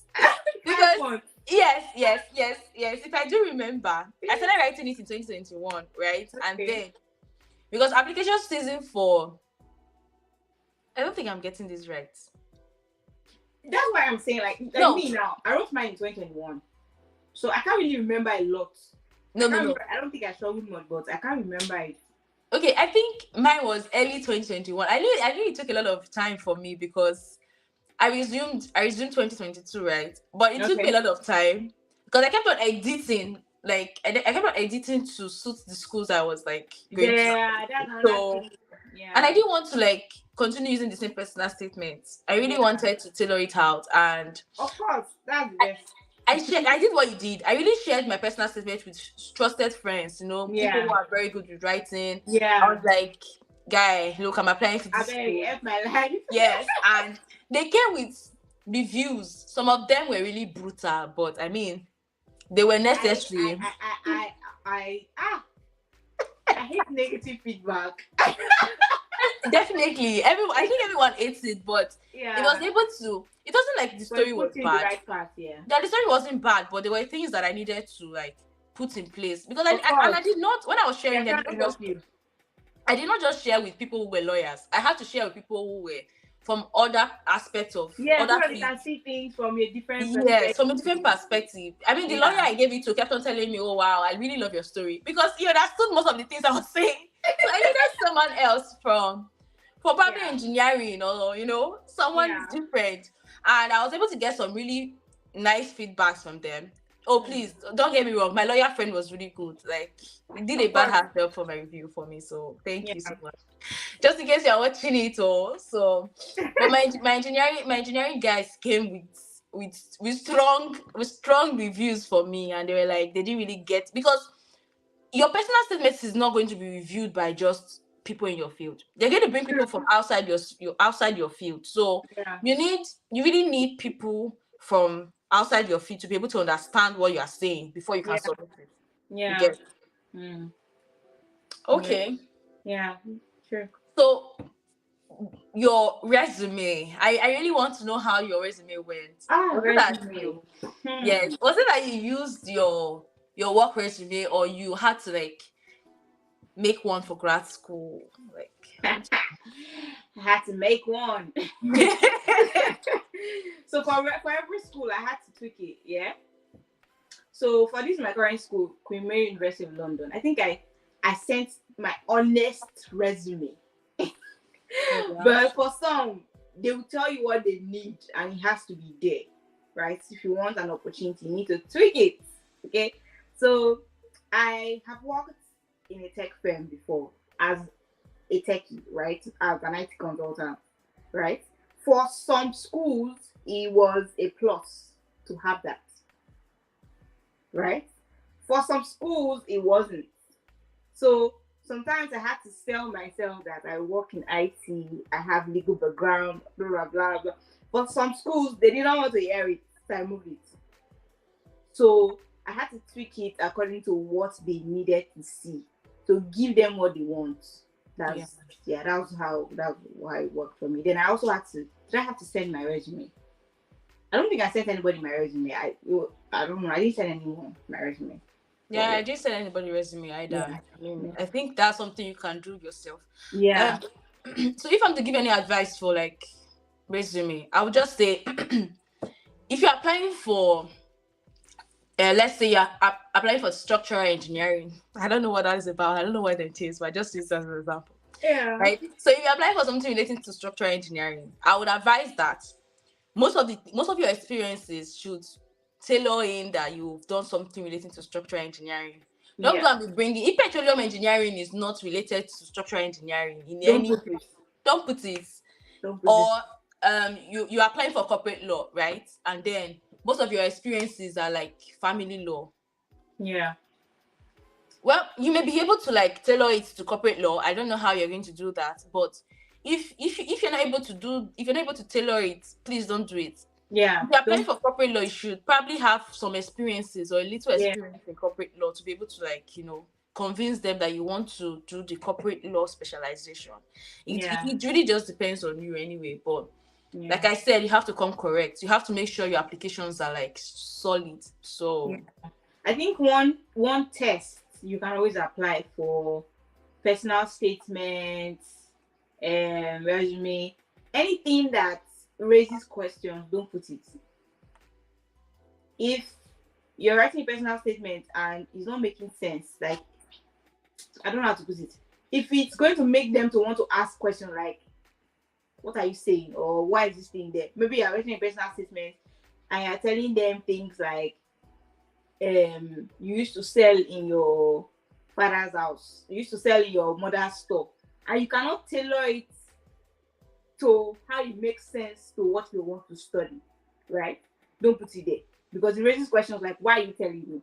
Because 5 months. Yes. If I do remember, I started writing it in 2021, right? Okay. And then because application season for, I don't think I'm getting this right. That's why I'm saying like me now. I wrote mine in 2021, so I can't really remember a lot. No. I don't think I struggled much, but I can't remember it. Okay, I think mine was early 2021. I knew it took a lot of time for me because I resumed 2022, right? But it took me a lot of time because I kept on editing. Like I kept on editing to suit the schools I was like going to. And I didn't want to like continue using the same personal statements. I really wanted to tailor it out, and of course, that's best. I did what you did. I really shared my personal statement with trusted friends, people who are very good with writing. I was like, guy, look, I'm applying for this school. My life. Yes, and they came with reviews. Some of them were really brutal, but I mean, they were necessary. I hate negative feedback. Definitely, I think everyone hates it, but it was able to. It wasn't like the story was bad. The right path, the story wasn't bad, but there were things that I needed to like put in place because I did not, when I was sharing, I did not just share with people who were lawyers. I had to share with people from other aspects of Yeah, so other that they fields. can see things from a different Yes, from a perspective. different perspective. I mean, the lawyer Yeah. I gave it to kept on telling me, "Oh wow, I really love your story," because he understood most of the things I was saying. So I needed someone else from probably Yeah. engineering, or someone Yeah. different, and I was able to get some really nice feedbacks from them. Oh, please don't get me wrong, my lawyer friend was really good. Like, he did a Of bad course. half job for my review for me, so thank Yeah. you so much. Just in case you're watching it, but my engineering guys came with strong reviews for me, and they were like, they didn't really get, because your personal statement is not going to be reviewed by just people in your field. They're going to bring people from outside your field. So Yeah. you really need people from outside your field to be able to understand what you are saying before you can Yeah. submit it. You Yeah. get it? Mm. Yeah. Okay. Yeah. Sure. So your resume, I really want to know how your resume went. Ah, Was it that resume. yes, was it that you used your work resume, or you had to like make one for grad school? Like, how did I had to make one. you... So for every school, I had to tweak it. Yeah. So for this my current school, Queen Mary University of London, I think I sent my honest resume. Oh, wow. But for some, they will tell you what they need, and it has to be there, right? If you want an opportunity, you need to tweak it. Okay. So I have worked in a tech firm before as a techie, right? As an IT consultant, right? For some schools, it was a plus to have that, right? For some schools, it wasn't. So sometimes I had to sell myself that I work in IT, I have legal background, blah blah blah blah. But some schools they didn't want to hear it, so I moved it. So I had to tweak it according to what they needed to see. To give them what they want. Yeah. That's why it worked for me. Then I also had to did I have to send my resume? I don't think I sent anybody my resume. I don't know. I didn't send anyone my resume. Yeah, I didn't send anybody resume either. Yeah. I mean, Yeah. I think that's something you can do yourself. Yeah. So if I'm to give any advice for like resume, I would just say, if you're applying for let's say you're applying for structural engineering. I don't know what that is about. I don't know what it is, but I just use that as an example. Yeah. Right? So if you're applying for something relating to structural engineering, I would advise that most of your experiences should tailor in that you've done something relating to structural engineering. Don't go Yeah. and be bringing, if petroleum engineering is not related to structural engineering in Don't any, put it. don't put it. Don't put Or it. you're applying for corporate law, right? And then most of your experiences are like family law. Yeah. Well, you may be able to like tailor it to corporate law. I don't know how you're going to do that, but if you're not able to tailor it, please don't do it. Yeah. If you're applying Don't. for corporate law, you should probably have some experiences or a little Yeah. experience in corporate law to be able to like convince them that you want to do the corporate law specialization. Yeah. It really just depends on you anyway. But Yeah. like I said, you have to come correct. You have to make sure your applications are like solid. So Yeah. I think one test you can always apply for personal statements, resume, anything that raises questions, don't put it. If you're writing a personal statement and it's not making sense, like I don't know how to put it. If it's going to make them to want to ask questions like, what are you saying? Or why is this thing there? Maybe you're writing a personal statement and you're telling them things like, you used to sell in your father's house, you used to sell in your mother's store, and you cannot tailor it to how it makes sense to what you want to study, right? Don't put it there because it raises questions like, why are you telling me,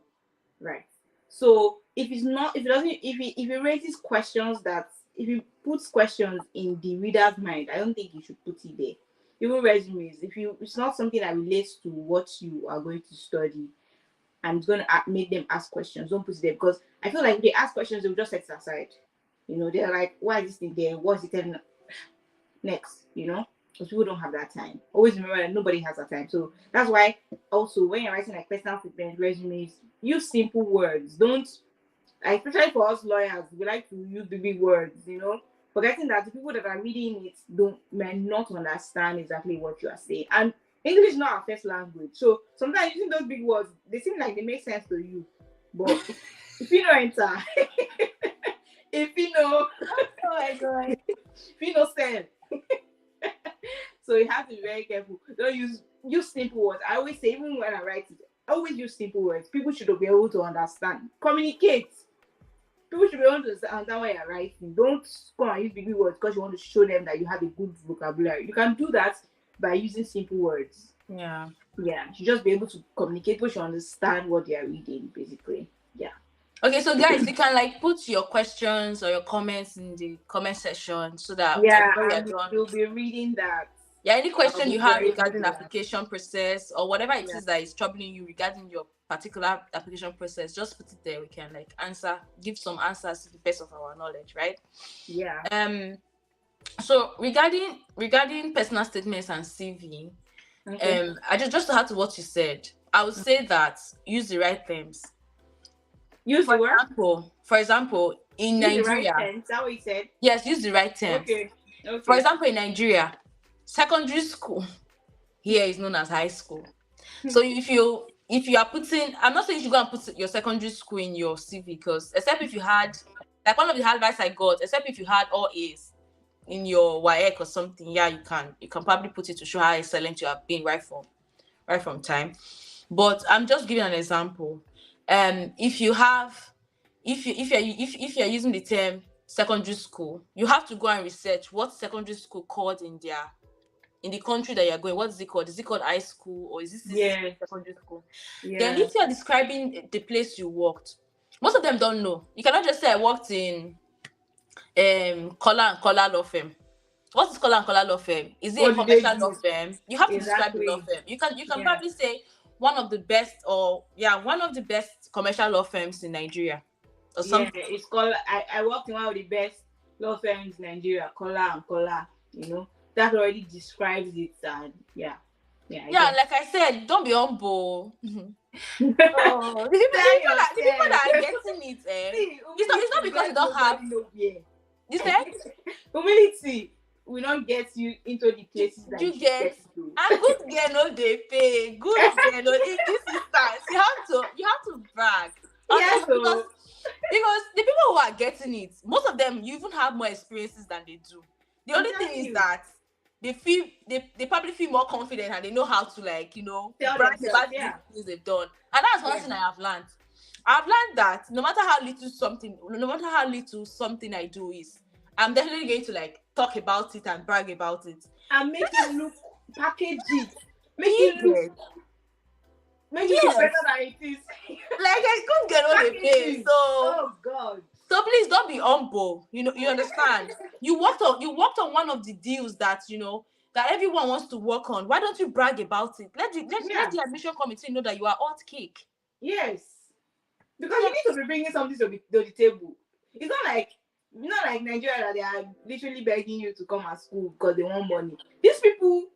right? So if it raises questions that if it puts questions in the reader's mind, I don't think you should put it there. Even resumes, it's not something that relates to what you are going to study and it's going to make them ask questions, don't put it there because I feel like if they ask questions, they'll just set it aside. They're like, why is this thing there? What's it telling next? Because people don't have that time. Always remember that nobody has that time. So that's why also when you're writing like personal statements, resumes, use simple words. Don't, especially for us lawyers, we like to use the big words. forgetting that the people that are reading it may not understand exactly what you are saying. And English is not our first language. So sometimes using those big words, they seem like they make sense to you. But if you know enter, if you know, Oh my god. if you know sense. So you have to be very careful. Don't use simple words. I always say, even when I write it, always use simple words. People should be able to understand. Communicate. People should be able to understand what you're writing. Don't go and use big words because you want to show them that you have a good vocabulary. You can do that by using simple words. Yeah. Yeah, you should just be able to communicate. People should understand what they are reading, basically. Yeah. Okay, so guys, you can like put your questions or your comments in the comment section so that Yeah, when we are and done. you'll be reading that. Yeah, any question you have very regarding the good. application process or whatever it Yeah. is that is troubling you regarding your particular application process, just put it there. We can like give some answers to the best of our knowledge, right? Yeah. So regarding personal statements and CV, Okay. I just to add to what you said, I would say that use the right terms. Use the word. For example, in Use Nigeria, the right terms. Is that what you said? yes, use the right terms. Okay. For example, in Nigeria, secondary school here is known as high school. So if you are putting, I'm not saying you should go and put your secondary school in your CV, because except if you had, like one of the advice I got, except if you had all A's in your WAEC or something, yeah, you can probably put it to show how excellent you have been right from time. But I'm just giving an example. If you're using the term secondary school, you have to go and research what secondary school called in the country that you're going. What is it called? Is it called high school or is this secondary school? Yeah. Then if you're describing the place you worked, most of them don't know. You cannot just say I worked in Collar and Collar law firm. What is Collar and Collar law firm? Is it a commercial law firm? You have to describe the law firm. You can probably say one of the best commercial law firms in Nigeria or something. Yeah, it's called. I worked in one of the best law firms in Nigeria, Collar and Collar. That already describes it, and yeah. Like I said, don't be humble. The people that are getting it, it's not because you don't have. You said humility will not get you into the places that you get to. And good girl no dey pay. Good girl no. In this instance, you have to brag. Yeah, because the people who are getting it, most of them, you even have more experiences than they do. The only thing is that they probably feel more confident and they know how to brag about the things they've done. And that's one thing I have learned. I've learned that no matter how little something I do is, I'm definitely going to talk about it and brag about it. And make it look, package it, make it look better than it is. Like I couldn't get on the place. So oh God. So please don't be humble. You understand. You worked on one of the deals that that everyone wants to work on. Why don't you brag about it? Let the admission committee know that you are hot cake. Yes, because you need to be bringing something to the table. It's not like Nigeria that they are literally begging you to come at school because they want money. These people,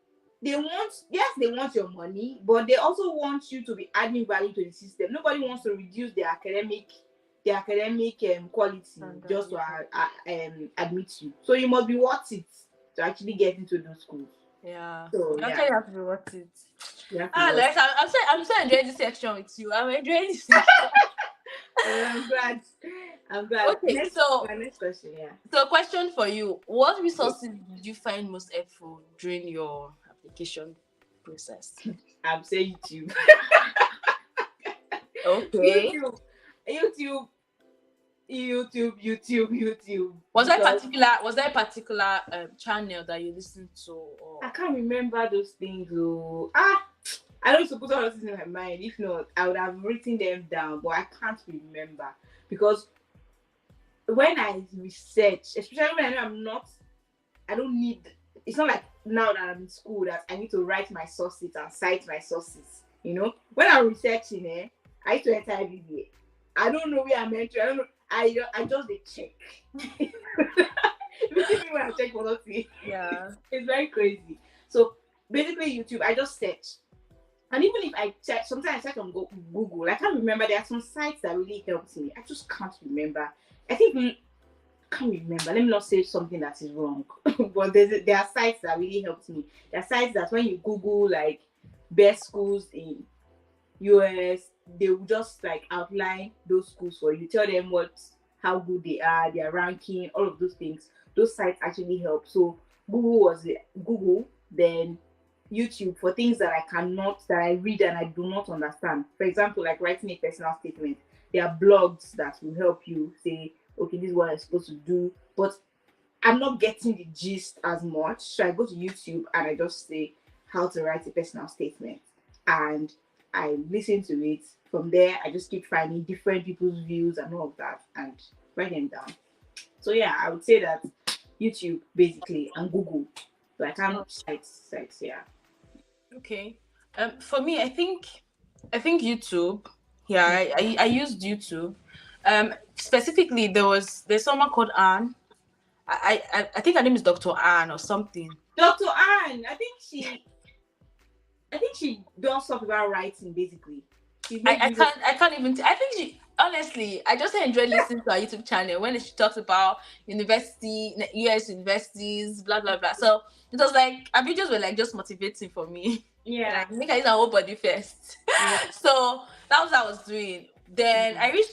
they want your money, but they also want you to be adding value to the system. Nobody wants to reduce their academic quality just to admit you. So you must be worth it to actually get into those schools. Yeah. So you have to be worth it. I'm so enjoying this section with you. I'm enjoying this section. I'm glad. Okay, my next question, So question for you. What resources did you find most helpful during your application process? I'm saying YouTube. Okay. YouTube. Was there a particular channel that you listened to? Or? I can't remember those things. I don't suppose all those things in my mind. If not, I would have written them down, but I can't remember because when I research, especially when I know I don't need. It's not like now that I'm in school that I need to write my sources and cite my sources. When I'm researching, I used to enter everywhere. I don't know where I'm entering. I don't know. I just check. You see me when I check for nothing. Yeah. It's very crazy. So basically YouTube, I just search. And even if I search, sometimes I search on Google. I can't remember. There are some sites that really helped me. I just can't remember. I think can't remember. Let me not say something that is wrong. But there are sites that really helped me. There are sites that when you Google like best schools in US, they will just like outline those schools for you, tell them how good they are, their ranking, all of those things. Those sites actually help. So Google, then YouTube for things that I read and I do not understand. For example, like writing a personal statement. There are blogs that will help you say, okay, this is what I'm supposed to do. But I'm not getting the gist as much. So I go to YouTube and I just say how to write a personal statement. And I listen to it. From there, I just keep finding different people's views and all of that and write them down. So yeah, I would say that YouTube basically and Google. So I can't sites, yeah. Okay. For me, I think YouTube. Yeah, I used YouTube. Specifically, there's someone called Anne. I think her name is Dr. Anne or something. Dr. Anne, I think she does stuff about writing basically. I can't even. I think she honestly. I just enjoyed listening to her YouTube channel when she talks about US universities, blah blah blah. So it was like her videos were like just motivating for me. Yeah, like make her use her whole body first. Yeah. So that was what I was doing. Then I really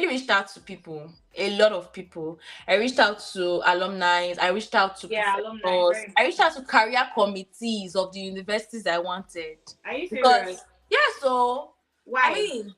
reached out to people, a lot of people. I reached out to alumni. I reached out to professors. I reached out to career committees of the universities I wanted. Are you serious? Yeah, so why? I mean,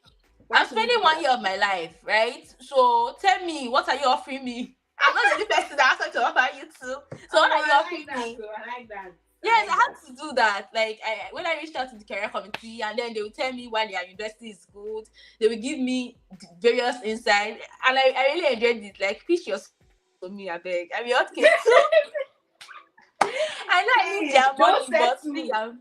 I'm spending 1 year of my life, right? So tell me, what are you offering me? I'm not the only person that has to offer you too. So what are you offering me? I like that. Yes, I had to do that. Like when I reached out to the career committee, and then they would tell me why their university is good. They would give me various insights, and I really enjoyed it. Like, pitch your to me, I beg. I mean, okay. I know I need their money, but see, you're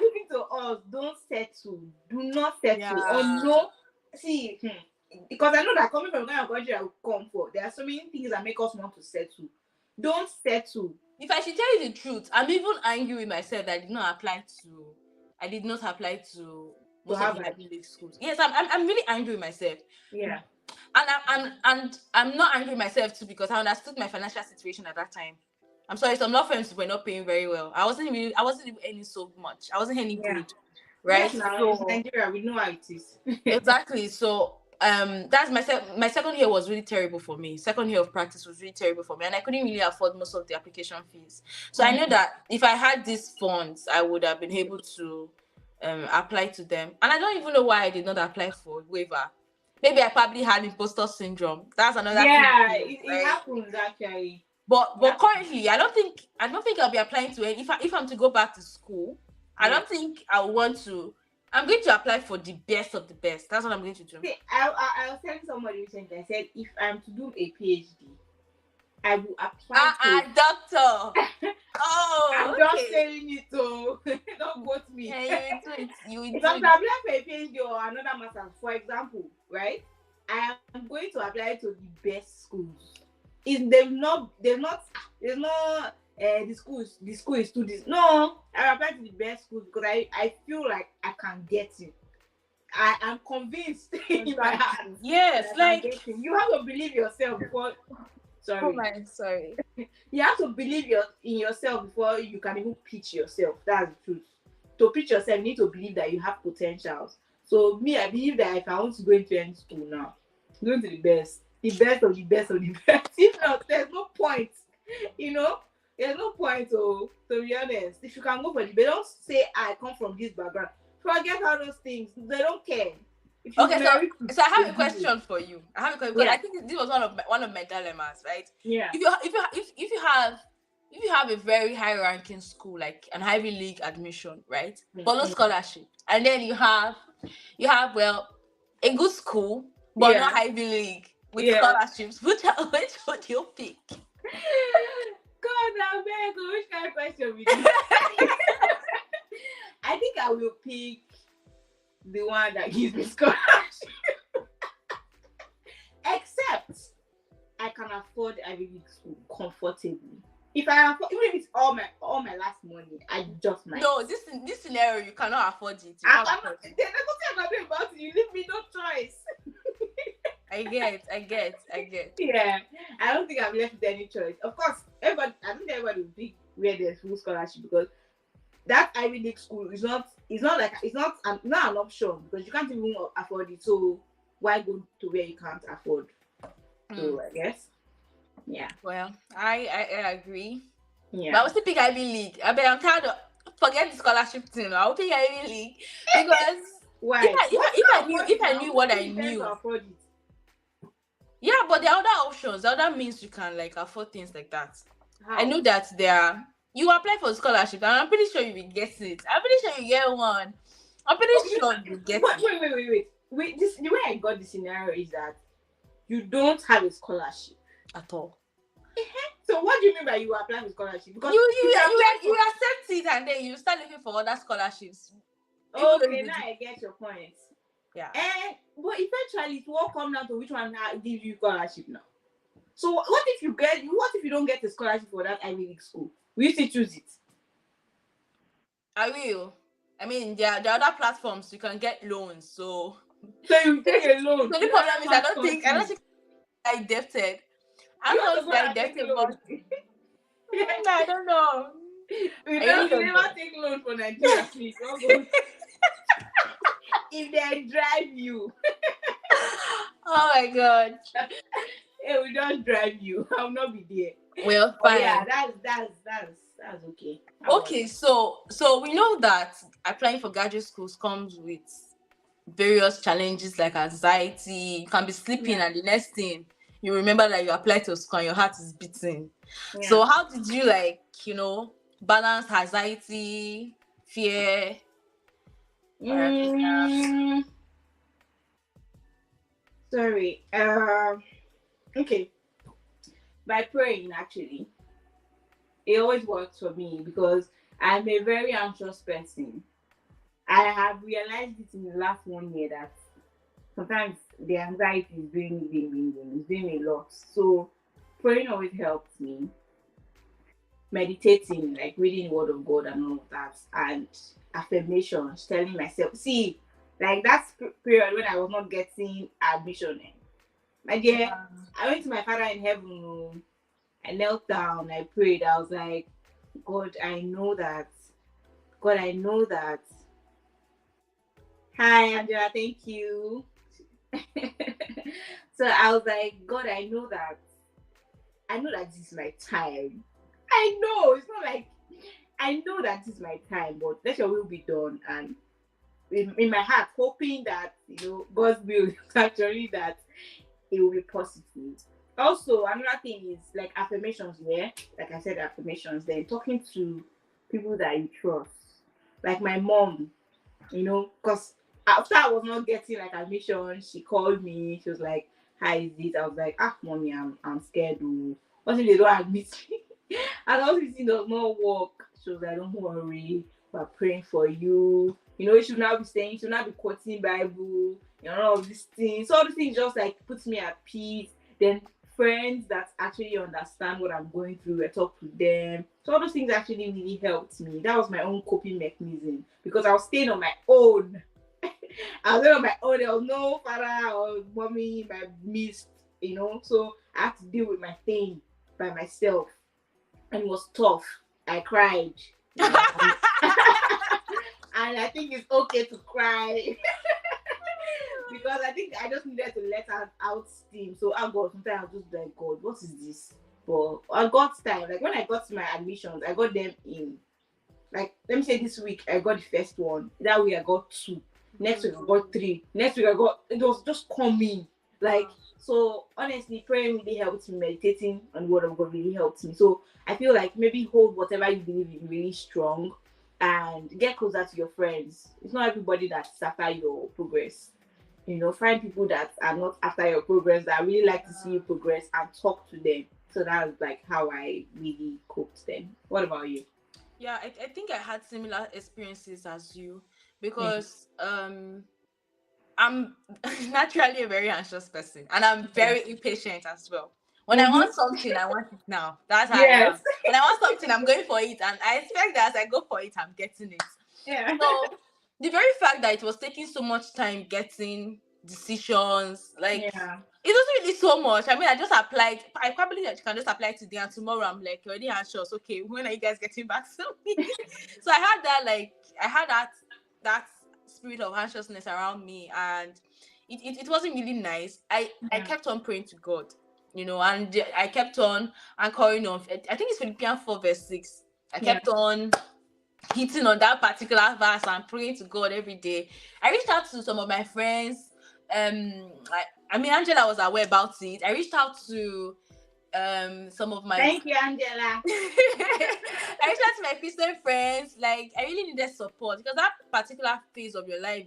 looking to us. Don't settle. Do not settle. Yeah. Or no. See, because I know that coming from kind of country I will come for, there are so many things that make us want to settle. Don't settle. If I should tell you the truth, I'm even angry with myself that I did not apply to most of the Ivy League schools. Yes, I'm really angry with myself. Yeah. And I'm not angry with myself too because I understood my financial situation at that time. I'm sorry, some law firms were not paying very well. I wasn't even earning so much. I wasn't earning good. Right? Yes, now in Nigeria, we know how it is. Exactly. So that's my second year was really terrible for me. Second year of practice was really terrible for me, and I couldn't really afford most of the application fees. So I knew that if I had these funds, I would have been able to apply to them. And I don't even know why I did not apply for waiver. Maybe I probably had imposter syndrome. That's another thing. Yeah, it happens actually. But currently, I don't think I'll be applying to it. If I'm to go back to school, I don't think I want to. I'm going to apply for the best of the best. That's what I'm going to do. See, I was telling somebody recently, I said, if I'm to do a PhD, I will apply to... doctor. I'm just saying it, so don't quote me. Yeah, you will do it. If I'm to apply for a PhD or another master, for example, right? I am going to apply to the best schools. There's no the school is too this. No, I apply to the best schools because I feel like I can get it. I am convinced in my heart. Yes, like you have to believe yourself before. Sorry. Oh my, sorry. You have to believe in yourself before you can even pitch yourself. That's the truth. To pitch yourself, you need to believe that you have potentials. So me, I believe that if I want to go into any school now, I'm going to the best of the best of the best. If not, there's no point. There's no point, to be honest. If you can go for the best, don't say I come from this background. Forget all those things. They don't care. Okay, so I have a question for you. I have a question. Yeah. I think this was one of my dilemmas, right? Yeah. If you have a very high ranking school, like an Ivy League admission, right? But no scholarship. And then you have a good school, but not Ivy League with scholarships. Which would you pick? God, now, which kind of question we do? I think I will pick the one that gives me scholarship. Except I can afford Ivy League school comfortably. If I afford, even if it's all my last money, I just might. No, this scenario you cannot afford it. There's nothing I can do about it. You leave me no choice. I get. Yeah, I don't think I'm left with any choice. Of course, everybody. I think everybody will pick where there's full scholarship because that Ivy League school is not. It's not like not an option because you can't even afford it. So why go to where you can't afford? Mm. So I guess, yeah, Well, I agree. But I yeah. will still pick Ivy League. I'm tired of forget the scholarship thing. I will pick Ivy League because if Why? I if But I you if I can't knew afford if it I now. knew what I Nobody intends to knew, afford it. yeah. But there are other options. The other means you can like afford things like that. I How? know that there are. You apply for scholarship, and I'm pretty sure you will get it. I'm pretty sure you get one. I'm pretty Okay. sure you get Wait, it wait, wait, wait, wait. Wait. This the way I got the scenario is that you don't have a scholarship. at all. So what do you mean by you apply for scholarship? You Because if you you apply you for you accept it, and then you start looking for other scholarships, even though you okay, now do. I get your point. Yeah. And but eventually it will all come down to which one gives you scholarship now. So what if you don't get a scholarship for that Ivy League school? Will you still choose it? I will. I mean, there are other platforms you can get loans. So So you take a the loan only in problem another is man's I don't country. think I indebted. I You don't want know to if go I and take indebted, but loan. I don't know. We I really don't we don't never know. take loan for Nigeria, please. Don't go. If they drive you, Oh my god. hey, we don't drive you. I'll not be there. Well, Oh yeah, fine. that's okay. How about Okay, so we know that applying for graduate schools comes with various challenges like anxiety. You can be you? sleeping, Yeah, and the next thing you remember that you applied to school and your heart is beating. yeah. So how did you balance anxiety, fear, paranoia? Mm, sorry. Okay. By praying, actually, it always works for me because I'm a very anxious person. I have realized it in the last 1 year that sometimes the anxiety is doing a lot. So praying always helps me. Meditating, like reading the word of God and all of that, and affirmations, telling myself, see, like that period when I was not getting admission. My dear, I went to my father in heaven. Oh. I knelt down, I prayed. I was like, God, I know that. God, I know that. Hi, Angela, thank you. So I was like, God, I know that this is my time. I know it's not like I know that this is my time, but let your will be done. And in my heart, hoping that God's will is actually that it will be positive. Also, another thing is like affirmations, yeah. Like I said, affirmations, then talking to people that you trust. Like my mom, because after I was not getting like admission, she called me. She was like, "How is it?" I was like, "Ah, mommy, I'm scared. Oh. What if they don't admit me?" And all this thing does not work. She was like, "Don't worry, we're praying for you. You should now be saying, you should now be quoting Bible, all of these things." So all these things just like puts me at peace. Then friends that actually understand what I'm going through, I talk to them. So all those things actually really helped me. That was my own coping mechanism because I was staying on my own. I was staying on my own. There was no father or mommy in my midst, So I had to deal with my thing by myself, and it was tough. I cried, and I think it's okay to cry because I think I just needed to let out steam. So I got sometimes I was just like, God, what is this? But I got time. Like when I got to my admissions, I got them in. Like let me say this week I got the first one. That week I got two. Next week I got three. Next week I got it was just coming. Like so honestly, praying really helped me. Meditating on the word of God really helped me. So I feel like maybe hold whatever you believe in really strong and get closer to your friends. It's not everybody that's after your progress. Find people that are not after your progress that really like to see you progress and talk to them. So that's like how I really coped then. What about you? Yeah, I think I had similar experiences as you Yeah. because I'm naturally a very anxious person and I'm Yeah. very impatient as well. When I Mm-hmm. want something, I want it now. That's how I Yes. am. When I want something, I'm going for it, and I expect that as I go for it, I'm getting it. Yeah. So the very fact that it was taking so much time getting decisions, like Yeah. it wasn't really so much. I mean, I just applied. I probably can just apply today and tomorrow I'm like already anxious. Okay, when are you guys getting back to me? So I had that spirit of anxiousness around me, and it wasn't really nice. I Yeah. kept on praying to God, and I kept on anchoring on. I think it's Philippians 4 verse 6. I Yeah. kept on hitting on that particular verse and praying to God every day. I reached out to some of my friends. I mean, Angela was aware about it. I reached out to some of my Thank you, Angela. I reached out to my Christian friends. Like, I really needed support because that particular phase of your life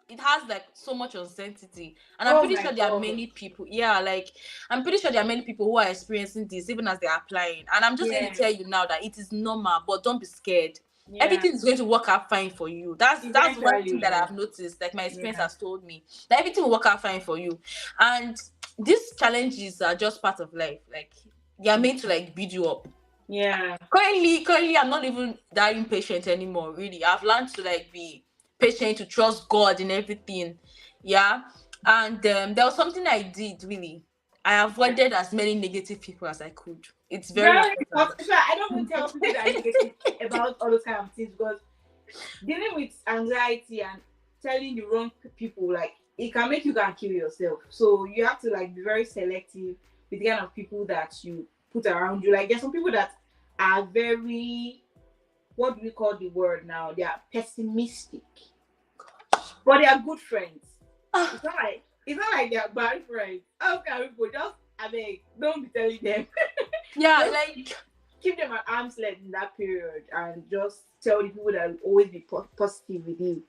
it has like so much uncertainty, and I'm Oh pretty my sure there are God. many people. Yeah, like I'm pretty sure there are many people who are experiencing this even as they're applying. And I'm just going Yeah. to tell you now that it is normal, but don't be scared. Yeah. Everything is going to work out fine for you. That's one thing Eventually. that Yeah. I've noticed. Like, my experience Yeah. has told me that everything will work out fine for you, and these challenges are just part of life. Like, they are made to like build you up. Yeah. Currently, I'm not even that impatient anymore. Really, I've learned to like be patient, to trust God in everything. Yeah, and there was something I did really. I avoided as many negative people as I could. It's very Very important. important. So I don't even tell people that are negative about all those kind of things, because dealing with anxiety and telling the wrong people, like, it can make you go and kill yourself. So you have to like be very selective with the kind of people that you put around you. Like, there's some people that are very, what do we call the word now? They are pessimistic, but they are good friends. It's not like they are bad friends. How can people just, I mean, don't be telling them. Yeah, Just like, keep them at arm's length in that period, and just tell the people that will always be positive with you,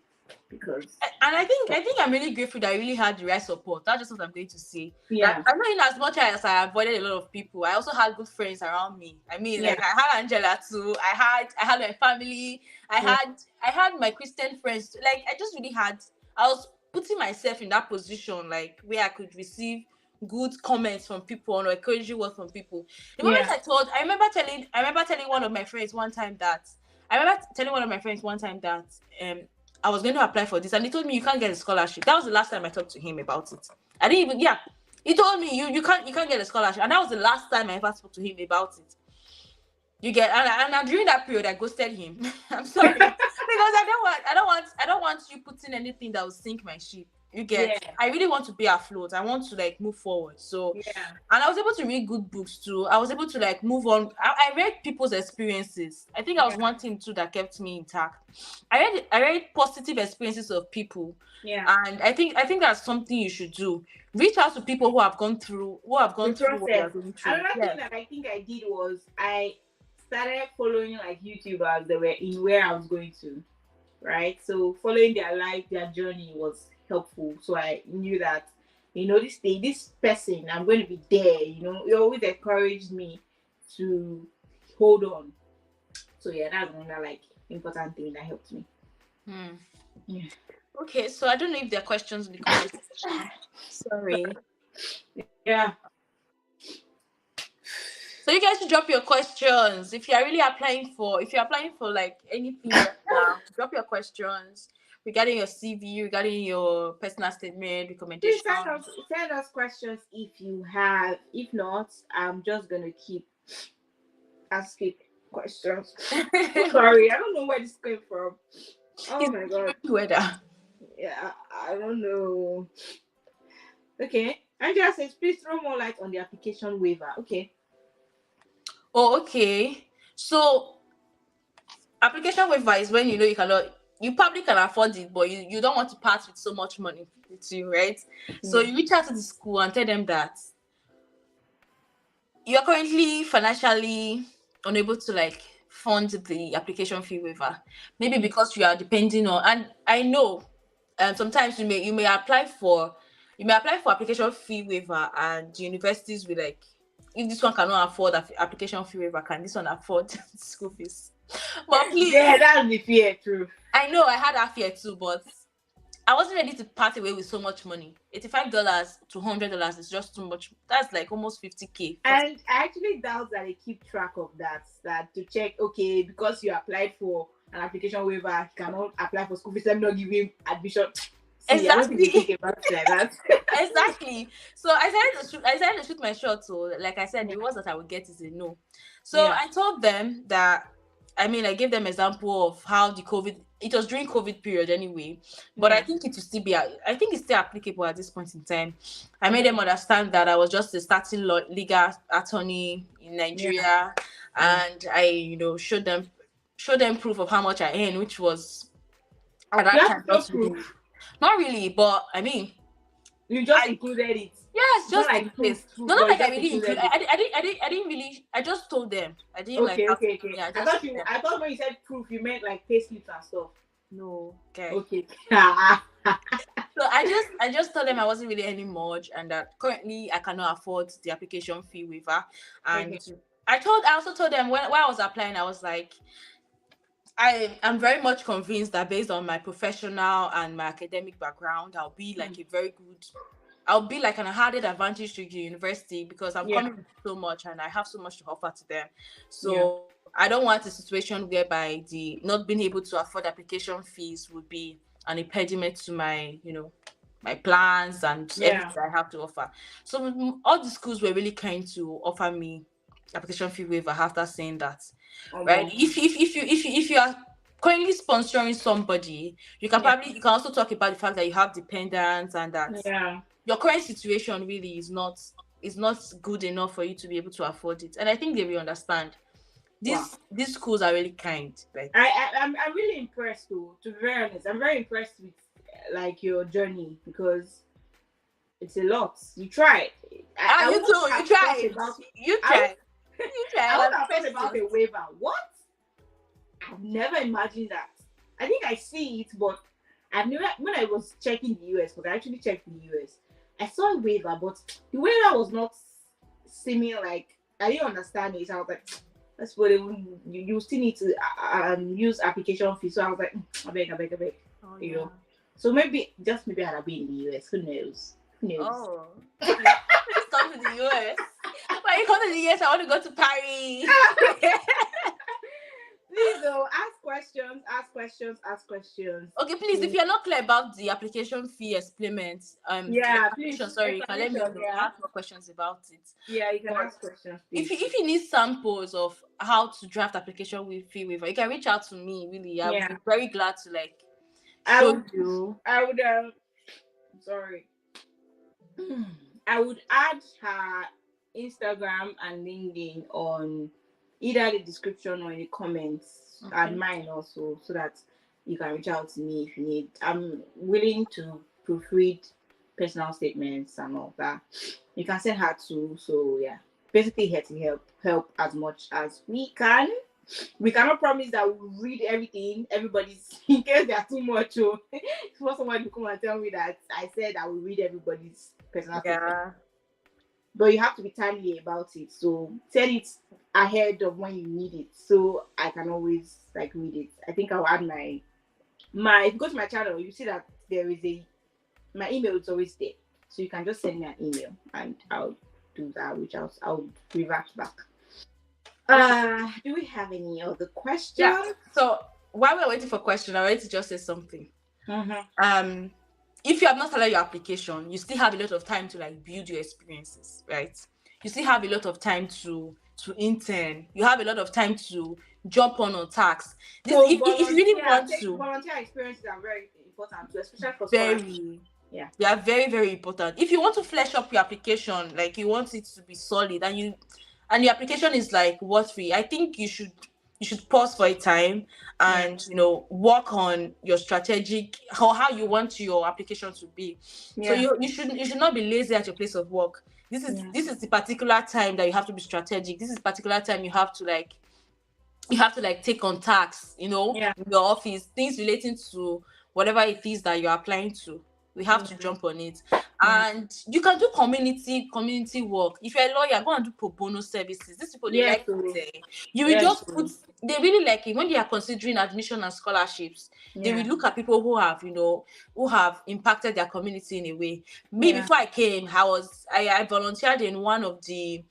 because and I think I'm really grateful that I really had the right support. That's just what I'm going to say. That yeah, I know, in as much as I avoided a lot of people, I also had good friends around me. I mean, yeah, like, I had Angela too. I had my family. yeah, I had my Christian friends too. Like, I just really had. I was putting myself in that position, like, where I could receive good comments from people or encouraging words from people. The moment yeah, I remember telling one of my friends one time that um I was going to apply for this, and he told me, you can't get a scholarship. That was the last time I talked to him about it. I didn't even, yeah. He told me, you can't get a scholarship, and that was the last time I ever spoke to him about it. You get, and during that period I ghosted him. I'm sorry, because I don't want you putting anything that will sink my ship. You get, yeah, I really want to be afloat. I want to like move forward. So, yeah, and I was able to read good books too. I was able to like move on. I read people's experiences. I think that was yeah, one thing too that kept me intact. I read positive experiences of people, yeah. and I think that's something you should do. Reach out to people who have The gone through what you process. are going through. Another thing Yes. that I think I did was I started following like YouTubers that were in where I was going to, right? So following their life, their journey was helpful. So I knew that, this person, I'm going to be there. It always encouraged me to hold on. So yeah, that's another like important thing that helped me. Hmm. Yeah. Okay, so I don't know if there are questions in the comment section. Sorry. Yeah. So you guys should drop your questions. If you're applying for like anything right now, drop your questions regarding your CV, regarding your personal statement, Please recommendation. send us questions if you have. If not, I'm just gonna keep asking questions. Sorry, I don't know where this came from. Oh my god. Weather. Yeah, I don't know. Okay. Angela says, please throw more light on the application waiver. Okay. Oh, okay. So application waiver is when you probably can afford it, but you don't want to part with so much money with you, right? So you reach out to the school and tell them that you are currently financially unable to like fund the application fee waiver. Maybe because you are depending on, and I know sometimes you may apply for application fee waiver, and universities will like, if this one cannot afford application fee waiver, can this one afford school fees? But please, Yeah, that's the fear, true. I know I had that fear too, but I wasn't ready to part away with so much money. $85 to $100 is just too much. That's like almost 50K. And I actually doubt that they keep track of that to check, okay, because you applied for an application waiver, you cannot apply for school fees, let me not give him admission. See, I don't think you Exactly. think about it like that. Exactly. So I decided to shoot my shot. So like I said, the worst that I would get is a no. So Yeah. I told them that, I mean, I gave them example of how the COVID, it was during COVID period anyway, but I Yeah. think it will still be, I think it's still applicable at this point in time. I made Okay. them understand that I was just a starting legal attorney in Yeah. Nigeria, Yeah. and I, showed them proof of how much I earn, which was at You that have to time show not proof. really, but I mean, You just I included it. yes, It's not just in like proof, case. proof, No, not but you like I just really include. included it. I didn't really. I just told them. I didn't like Okay, have to. okay, okay. Yeah, I just told them. I thought when you said proof, you meant like pay slips and stuff. No, okay. Okay. So I just told them I wasn't really earning much, and that currently I cannot afford the application fee waiver. And Okay. I also told them when I was applying, I was like, I am very much convinced that based on my professional and my academic background, I'll be like an added advantage to the university because I'm Yeah. coming with so much and I have so much to offer to them. Yeah. So I don't want a situation whereby the not being able to afford application fees would be an impediment to my plans and Yeah. everything I have to offer. So all the schools were really kind to offer me application fee waiver after saying that. Right? Omo. If you are currently sponsoring somebody, Yeah. you can also talk about the fact that you have dependents and that Yeah. your current situation really is not good enough for you to be able to afford it. And I think they will understand. Wow. These schools are really kind. Like, I'm really impressed though. To be very honest, I'm very impressed with like your journey because it's a lot. You tried. I you won't too. have You thought tried. about. You I tried. You I tried. would I'm have thought about impressed. a waiver. What? I've never imagined that. I think I see it, but I've never. When I was checking the US, but I actually checked the US, I saw a waiver, but the waiver was not seeming like I didn't understand it. I was like, that's what you still need to use application fee. So I was like, I beg. Oh You yeah. know. So maybe I'd have been in the US. Who knows? Who knows? Oh. Please come to the US. When you come to the US, I want to go to Paris. Please though, ask questions, ask questions, ask questions. Okay, please, if you're not clear about the application fee explainment, the Yeah, please. explanation, sorry, you can let me Explanation, know. I yeah. have more questions about it. Yeah, you can But ask questions, if please. you need samples of how to draft application with fee waiver, you can reach out to me. Really, I would Yeah. be very glad to I show would you. I would sorry. I would add her Instagram and LinkedIn on either the description or in the comments Okay. and mine also so that you can reach out to me if you need. I'm willing to proofread personal statements and all that. You can send her to so yeah. Basically here to help as much as we can. We cannot promise that we'll read everything, everybody's in case there's too much. Oh, for someone to come and tell me that I said I will read everybody's personal statement. Yeah. But you have to be timely about it. So tell it ahead of when you need it. So I can always like read it. I think I'll add my if you go to my channel, you see that there is my email is always there. So you can just send me an email and I'll do that, which I'll revert back. Do we have any other questions? Yeah. So while we're waiting for questions, I wanted to just say something. Mm-hmm. If you have not started your application, you still have a lot of time to like build your experiences, right? You still have a lot of time to intern. You have a lot of time to jump on tasks. So If you really want to, volunteer experiences are very important too, especially for scholarship. very, Yeah. they are very, very important. If you want to flesh up your application, like you want it to be solid, and your application is like worthy, I think you should pause for a time and work on your strategic how you want your application to be. Yeah. So you should not be lazy at your place of work. This is the particular time that you have to be strategic. This is particular time you have to take on tasks, in your office, things relating to whatever it is that you're applying to. We have to jump on it. And you can do community work. If you're a lawyer, go and do pro bono services. These people, they like it. You will just put, they really like it when they are considering admission and scholarships. They will look at people who have impacted their community in a way. Me, before I came, I volunteered in one of the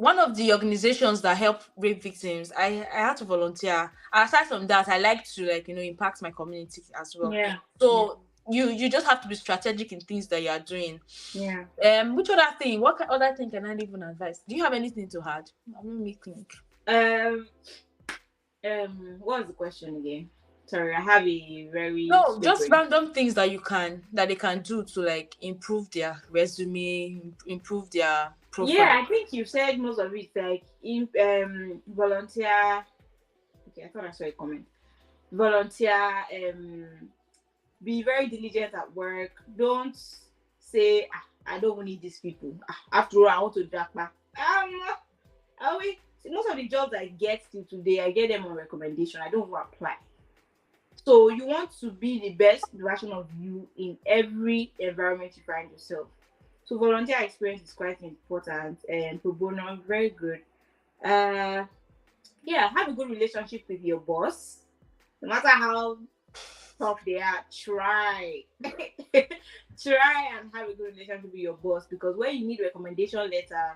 one of the organizations that help rape victims, I had to volunteer. Aside from that, I like to impact my community as well. Yeah. Yeah. So you just have to be strategic in things that you are doing. Yeah. Which other thing? Other thing can I even advise? Do you have anything to add? I'm not think. What was the question again? Sorry, I have a very No, slow just brain. random things that they can do to like improve their resume, improve their profile. Yeah, I think you said most of it. Like in volunteer. Okay, I thought I saw a comment. Volunteer. Be very diligent at work. Don't say I don't need these people. After all, I want to drag back. Most of the jobs I get till today, I get them on recommendation. I don't even apply. So you want to be the best version of you in every environment you find yourself. So volunteer experience is quite important, and pro bono very good. Uh, yeah, have a good relationship with your boss. No matter how tough they are, try try and have a good relationship with your boss, because when you need recommendation letter,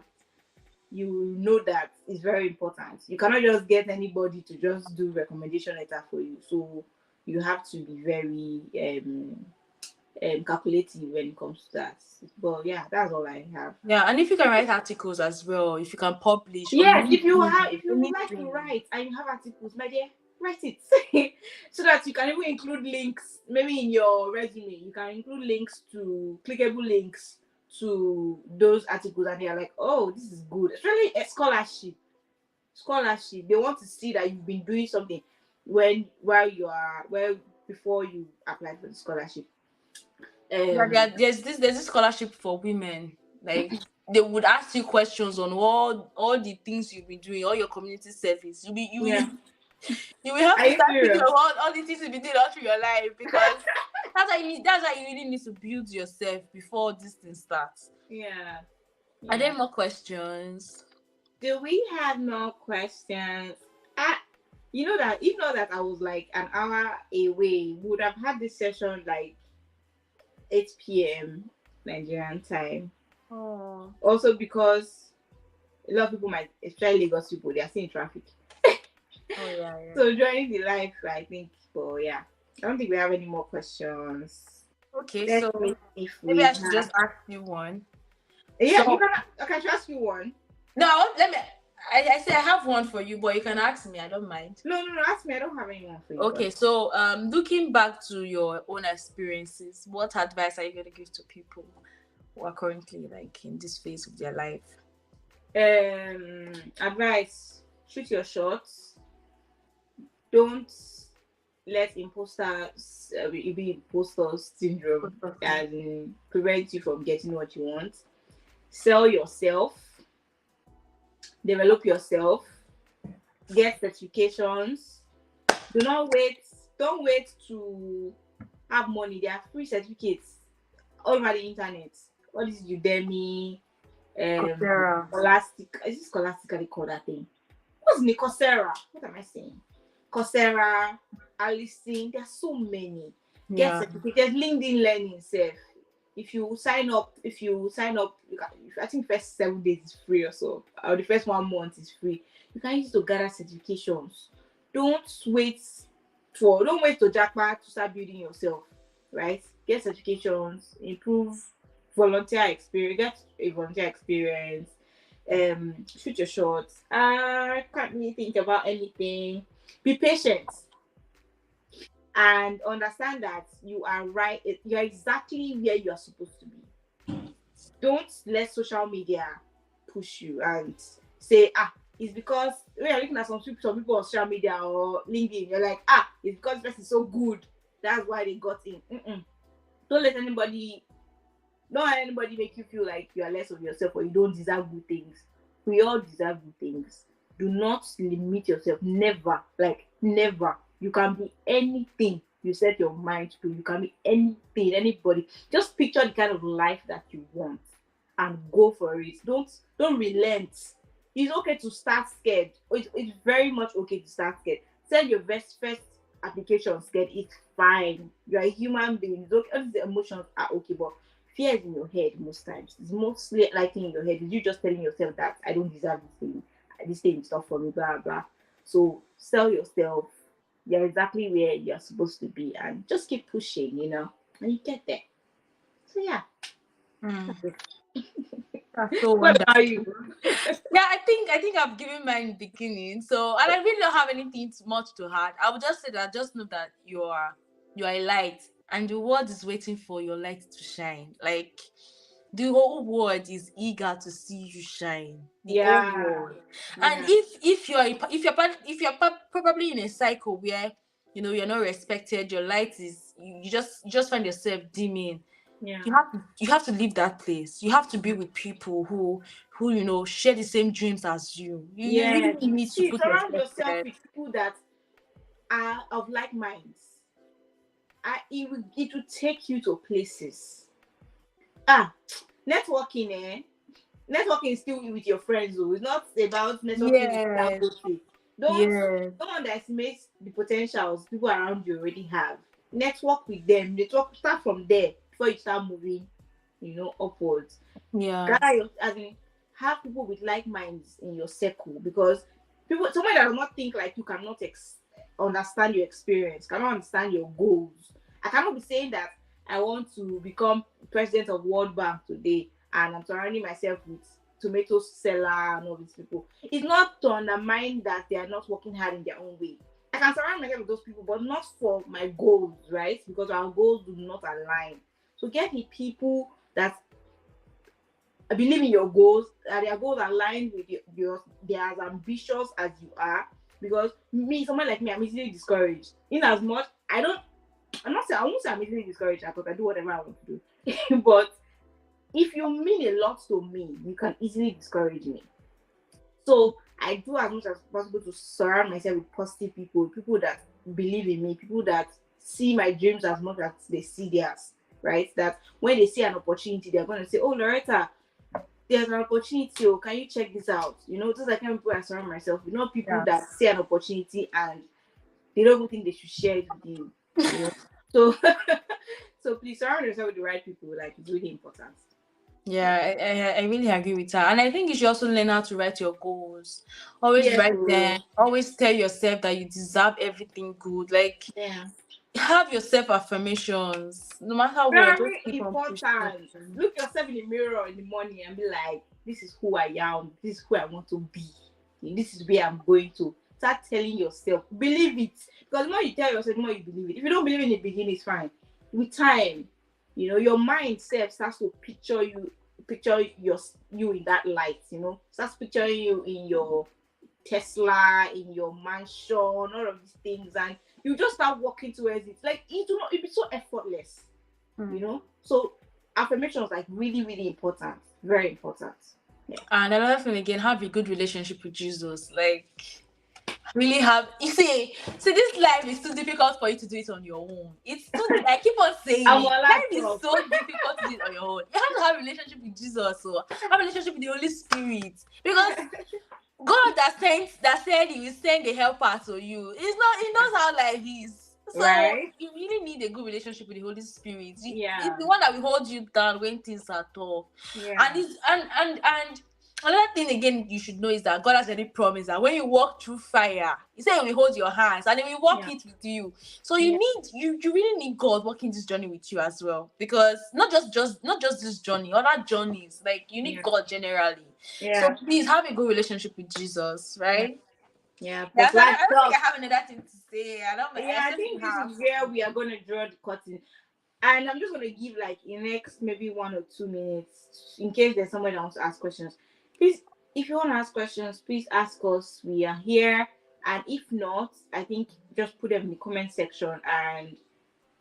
you know that it's very important. You cannot just get anybody to just do recommendation letter for you. So you have to be very calculative when it comes to that. But yeah, that's all I have. Yeah, and if you can write articles as well, if you can publish on Yes, if you would like to anything. write and you have articles, my dear, write it so that you can even include links. Maybe in your resume, you can include links to clickable links to those articles, and they're like, oh, this is good. Especially a scholarship. Scholarship. They want to see that you've been doing something before you apply for the scholarship. Yeah, there's this scholarship for women. Like they would ask you questions on all the things you've been doing, all your community service. Yeah. You will have Are to you start thinking serious? of all the things you've been doing all through your life, because that's why you really need to build yourself before this thing starts. Yeah. Are Yeah. there more questions? Do we have more questions? I, if not that I was like an hour away, we would have had this session like 8 p.m. Nigerian time. Oh, Also because a lot of people might, especially Lagos people, they are still in traffic. oh yeah. So joining the live, I think. But yeah, I don't think we have any more questions. Okay, Let's so see if maybe we I should have. just ask you one. Yeah, you So can. Okay, to ask you one. no, let me. I say I have one for you, but you can ask me. I don't mind. No. Ask me. I don't have anyone for you. Okay, so looking back to your own experiences, what advice are you going to give to people who are currently like in this phase of their life? Advice: shoot your shots. Don't let imposters be imposter syndrome and prevent you from getting what you want. Sell yourself. Develop yourself. Get certifications. Do not wait. Don't wait to have money. There are free certificates all over the internet. What is Udemy? Coursera. Scholastic. Is it Scholastic they call that thing? What's in Coursera? What am I saying? Coursera, Alison. There are so many. Get Yeah. certificates. LinkedIn Learning self. If you sign up, I think first 7 days is free or so, or the first 1 month is free. You can use it to gather certifications. Don't wait to jackpot to start building yourself, right? Get certifications, improve get a volunteer experience, shoot your shots. I can't really think about anything. Be patient and understand that you are right. You're exactly where you are supposed to be. Don't let social media push you and say, it's because when you're looking at some people on social media or LinkedIn, you're like, it's because this is so good. That's why they got in. Don't let anybody make you feel like you are less of yourself or you don't deserve good things. We all deserve good things. Do not limit yourself. Never. Like, never. You can be anything you set your mind to. You can be anything, anybody. Just picture the kind of life that you want and go for it. Don't relent. It's okay to start scared. It's very much okay to start scared. Send your first application scared. It's fine. You're a human being. All these emotions are okay, but fear is in your head most times. It's mostly like in your head. You just telling yourself that I don't deserve this thing. This thing is not for me, blah blah. So tell yourself you're exactly where you're supposed to be, and just keep pushing, and you get there. So yeah. Mm. That's it. That's so What wonderful. about you? Yeah, I think I've given mine in the beginning. So, and I really don't have anything much to add. I would just say that just know that you are a light, and the world is waiting for your light to shine. Like the whole world is eager to see you shine. The whole Yeah. world. And Yeah. if you're probably in a cycle where you're not respected, your light is you just find yourself dimming. Yeah. You have to leave that place. You have to be with people who share the same dreams as you. You Yeah. really need to See, put surround yourself yourself there. with people that are of like minds. It will take you to places. Ah, networking, networking is still with your friends, though. It's not about networking with that Yes, bullshit. Don't yes, don't underestimate the potentials people around you already have. Network with them. Start from there before you start moving, upwards. Gather yes, your, as in, have people with like minds in your circle, because someone that does not think like you cannot understand your experience, cannot understand your goals. I cannot be saying that I want to become president of World Bank today, and I'm surrounding myself with tomato seller and all these people. It's not to undermine that they are not working hard in their own way. I can surround myself with those people, but not for my goals, right? Because our goals do not align. So get the people that believe in your goals, that their goals align with your they're as ambitious as you are. Because someone like me, I'm easily discouraged. In as much I'm not saying I won't say I'm easily discouraged because I do whatever I want to do. But if you mean a lot to me, you can easily discourage me. So I do as much as possible to surround myself with positive people that believe in me, people that see my dreams as much as they see theirs, right? That when they see an opportunity, they're going to say, "Oh, Loretta, there's an opportunity. Oh, can you check this out?" Those are the kind of people I surround myself with. Not people that yes. see an opportunity and they don't even think they should share it with you. So, so please surround yourself with the right people. Like, it's really important. Yeah. Yeah, I really agree with her. And I think you should also learn how to write your goals. Always Yes. write them. Always tell yourself that you deserve everything good. Like, Yeah. have your self affirmations. No matter what, just Very keep on pushing. important. Look yourself in the mirror in the morning and be like, "This is who I am. This is who I want to be. This is where I'm going to." Start telling yourself. Believe it. Because the more you tell yourself, the more you believe it. If you don't believe in the beginning, it's fine. With time, your mind self starts to picture you in that light. Starts picturing you in your Tesla, in your mansion, all of these things, and you just start walking towards it. Like, it'll be so effortless. So affirmations, like, really, really important, very important. Yeah. And another thing again, have a good relationship with Jesus. Like, really have you see this life is too difficult for you to do it on your own. It's too I keep on saying I'm it. all Life that is talk. so difficult to do it on your own. You have to have a relationship with Jesus, so have a relationship with the Holy Spirit. Because God that said he will send a helper to you. He knows how life is. So Right. you really need a good relationship with the Holy Spirit. It's Yeah. the one that will hold you down when things are tough. Yeah. And it's and another thing again you should know is that God has already promised that when you walk through fire, He said He will hold your hands and He will walk Yeah. it with you. So Yeah. you really need God walking this journey with you as well, because not just this journey, other journeys, like you need Yeah. God generally. So Yeah. please have a good relationship with Jesus, Yeah. right? Yeah. Yeah, Because so I, life I don't think I sucks. have another thing to say. Yeah, I I still think this have is where we are going to draw the curtain. And I'm just going to give like in next maybe 1 or 2 minutes in case there's somebody that wants to ask questions. Please, if you want to ask questions, please ask us. We are here. And if not, I think just put them in the comment section, and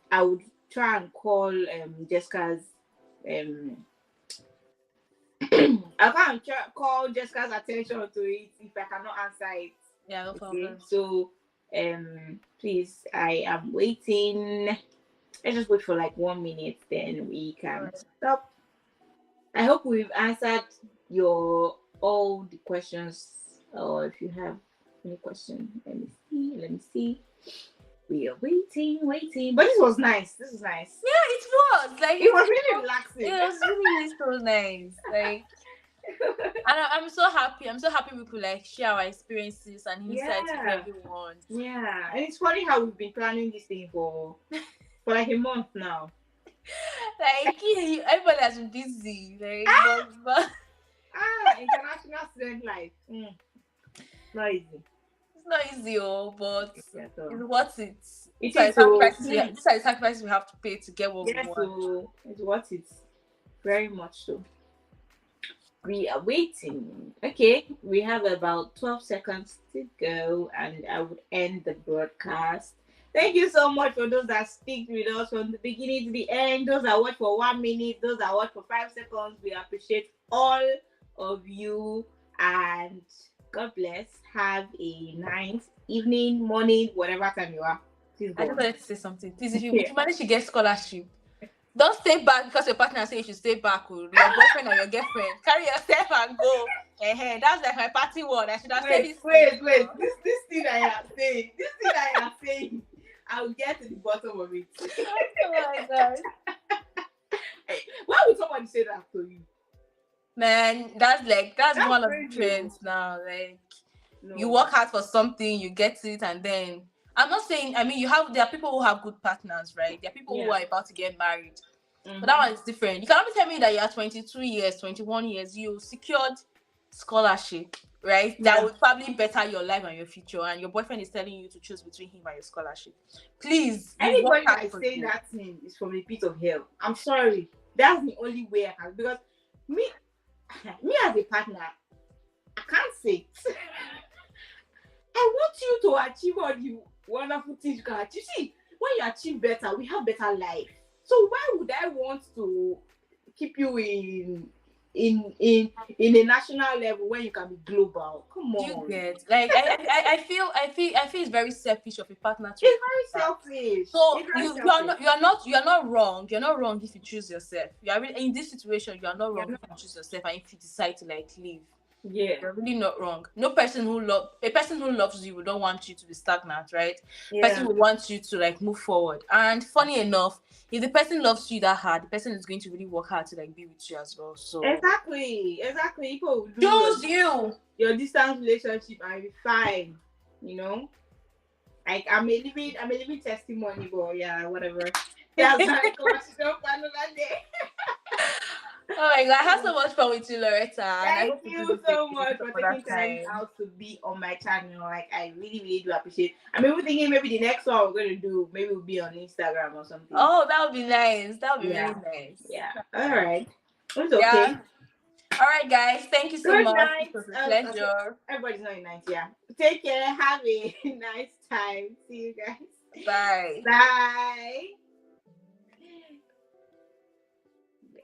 I would try and call Jessica's um I can't call Jessica's attention to it if I cannot answer it. Yeah, no Okay. problem. So please, I am waiting. Let's just wait for like 1 minute, then we All can right. stop. I hope we've answered your all the questions. Or if you have any question, let me see. We are waiting. But this was nice. This was nice. Yeah, it was like It was really relaxing. it was really so nice. Like, and I'm so happy. I'm so happy we could like share our experiences and insights with Yeah. everyone. Yeah. And it's funny how we've been planning this thing for like a month now. Like, everybody has been busy. Like, but International student life. Not easy. it's not easy, but Yeah, it's so. worth it. It These are is so. the sacrifices we have to pay to get what we Yes, want. so it's worth it. Very much so. We are waiting. Okay, we have about 12 seconds to go, and I would end the broadcast. Thank you so much for those that stick with us from the beginning to the end. Those that watch for 1 minute, those that watch for 5 seconds. We appreciate all of you, and God bless. Have a nice evening, morning, whatever time you are. Please I go just on. wanted to say something. Please, if you manage to get scholarship, don't stay back because your partner says you should stay back with your boyfriend or your girlfriend. Carry yourself and go. That's like my party word. I should have said this. Wait. This thing I am saying, I'll get to the bottom of it. Oh my god. Why would somebody say that to you? Man, that's one of the crazy. trends now. Like, No. you work hard for something, you get it, and then I'm not saying, I mean, there are people who have good partners, right? There are people who are about to get married. But that one is different. You cannot tell me that you are 22 years, 21 years, you secured scholarship, right? That would probably better your life and your future, and your boyfriend is telling you to choose between him and your scholarship. Please, anybody that is saying that thing is from the pit of hell. I'm sorry. That's the only way I can, because me as a partner, I can't say it. I want you to achieve all the wonderful things you can achieve. See, when you achieve better, we have better life. So why would I want to keep you in a national level when you can be global? Come on. You get like I feel it's very selfish of a partner to. It's very selfish. So you are not wrong. You're not wrong if you choose yourself. You are really in this situation. You are not wrong if you choose yourself and if you decide to like leave. Yeah, you're really not wrong. A person who loves you don't want you to be stagnant, right? Yeah. Person who wants you to like move forward. And funny enough, if the person loves you that hard, the person is going to really work hard to like be with you as well. So exactly. People choose your distance relationship and be fine. You know, like I'm a living testimony, but yeah, whatever. That's like for another day. Oh my god, I had so much fun with you, Loretta. Thank you so much for taking time out to be on my channel. Like, I really, really do appreciate it. I mean, we're thinking maybe the next one we're going to do, maybe we'll be on Instagram or something. Oh, that would be nice. That would be really nice. Yeah. All right. It's okay. Yeah. All right, guys. Thank you so much. Night. It was a pleasure. Everybody's not nice. Yeah. Take care. Have a nice time. See you guys. Bye. Bye.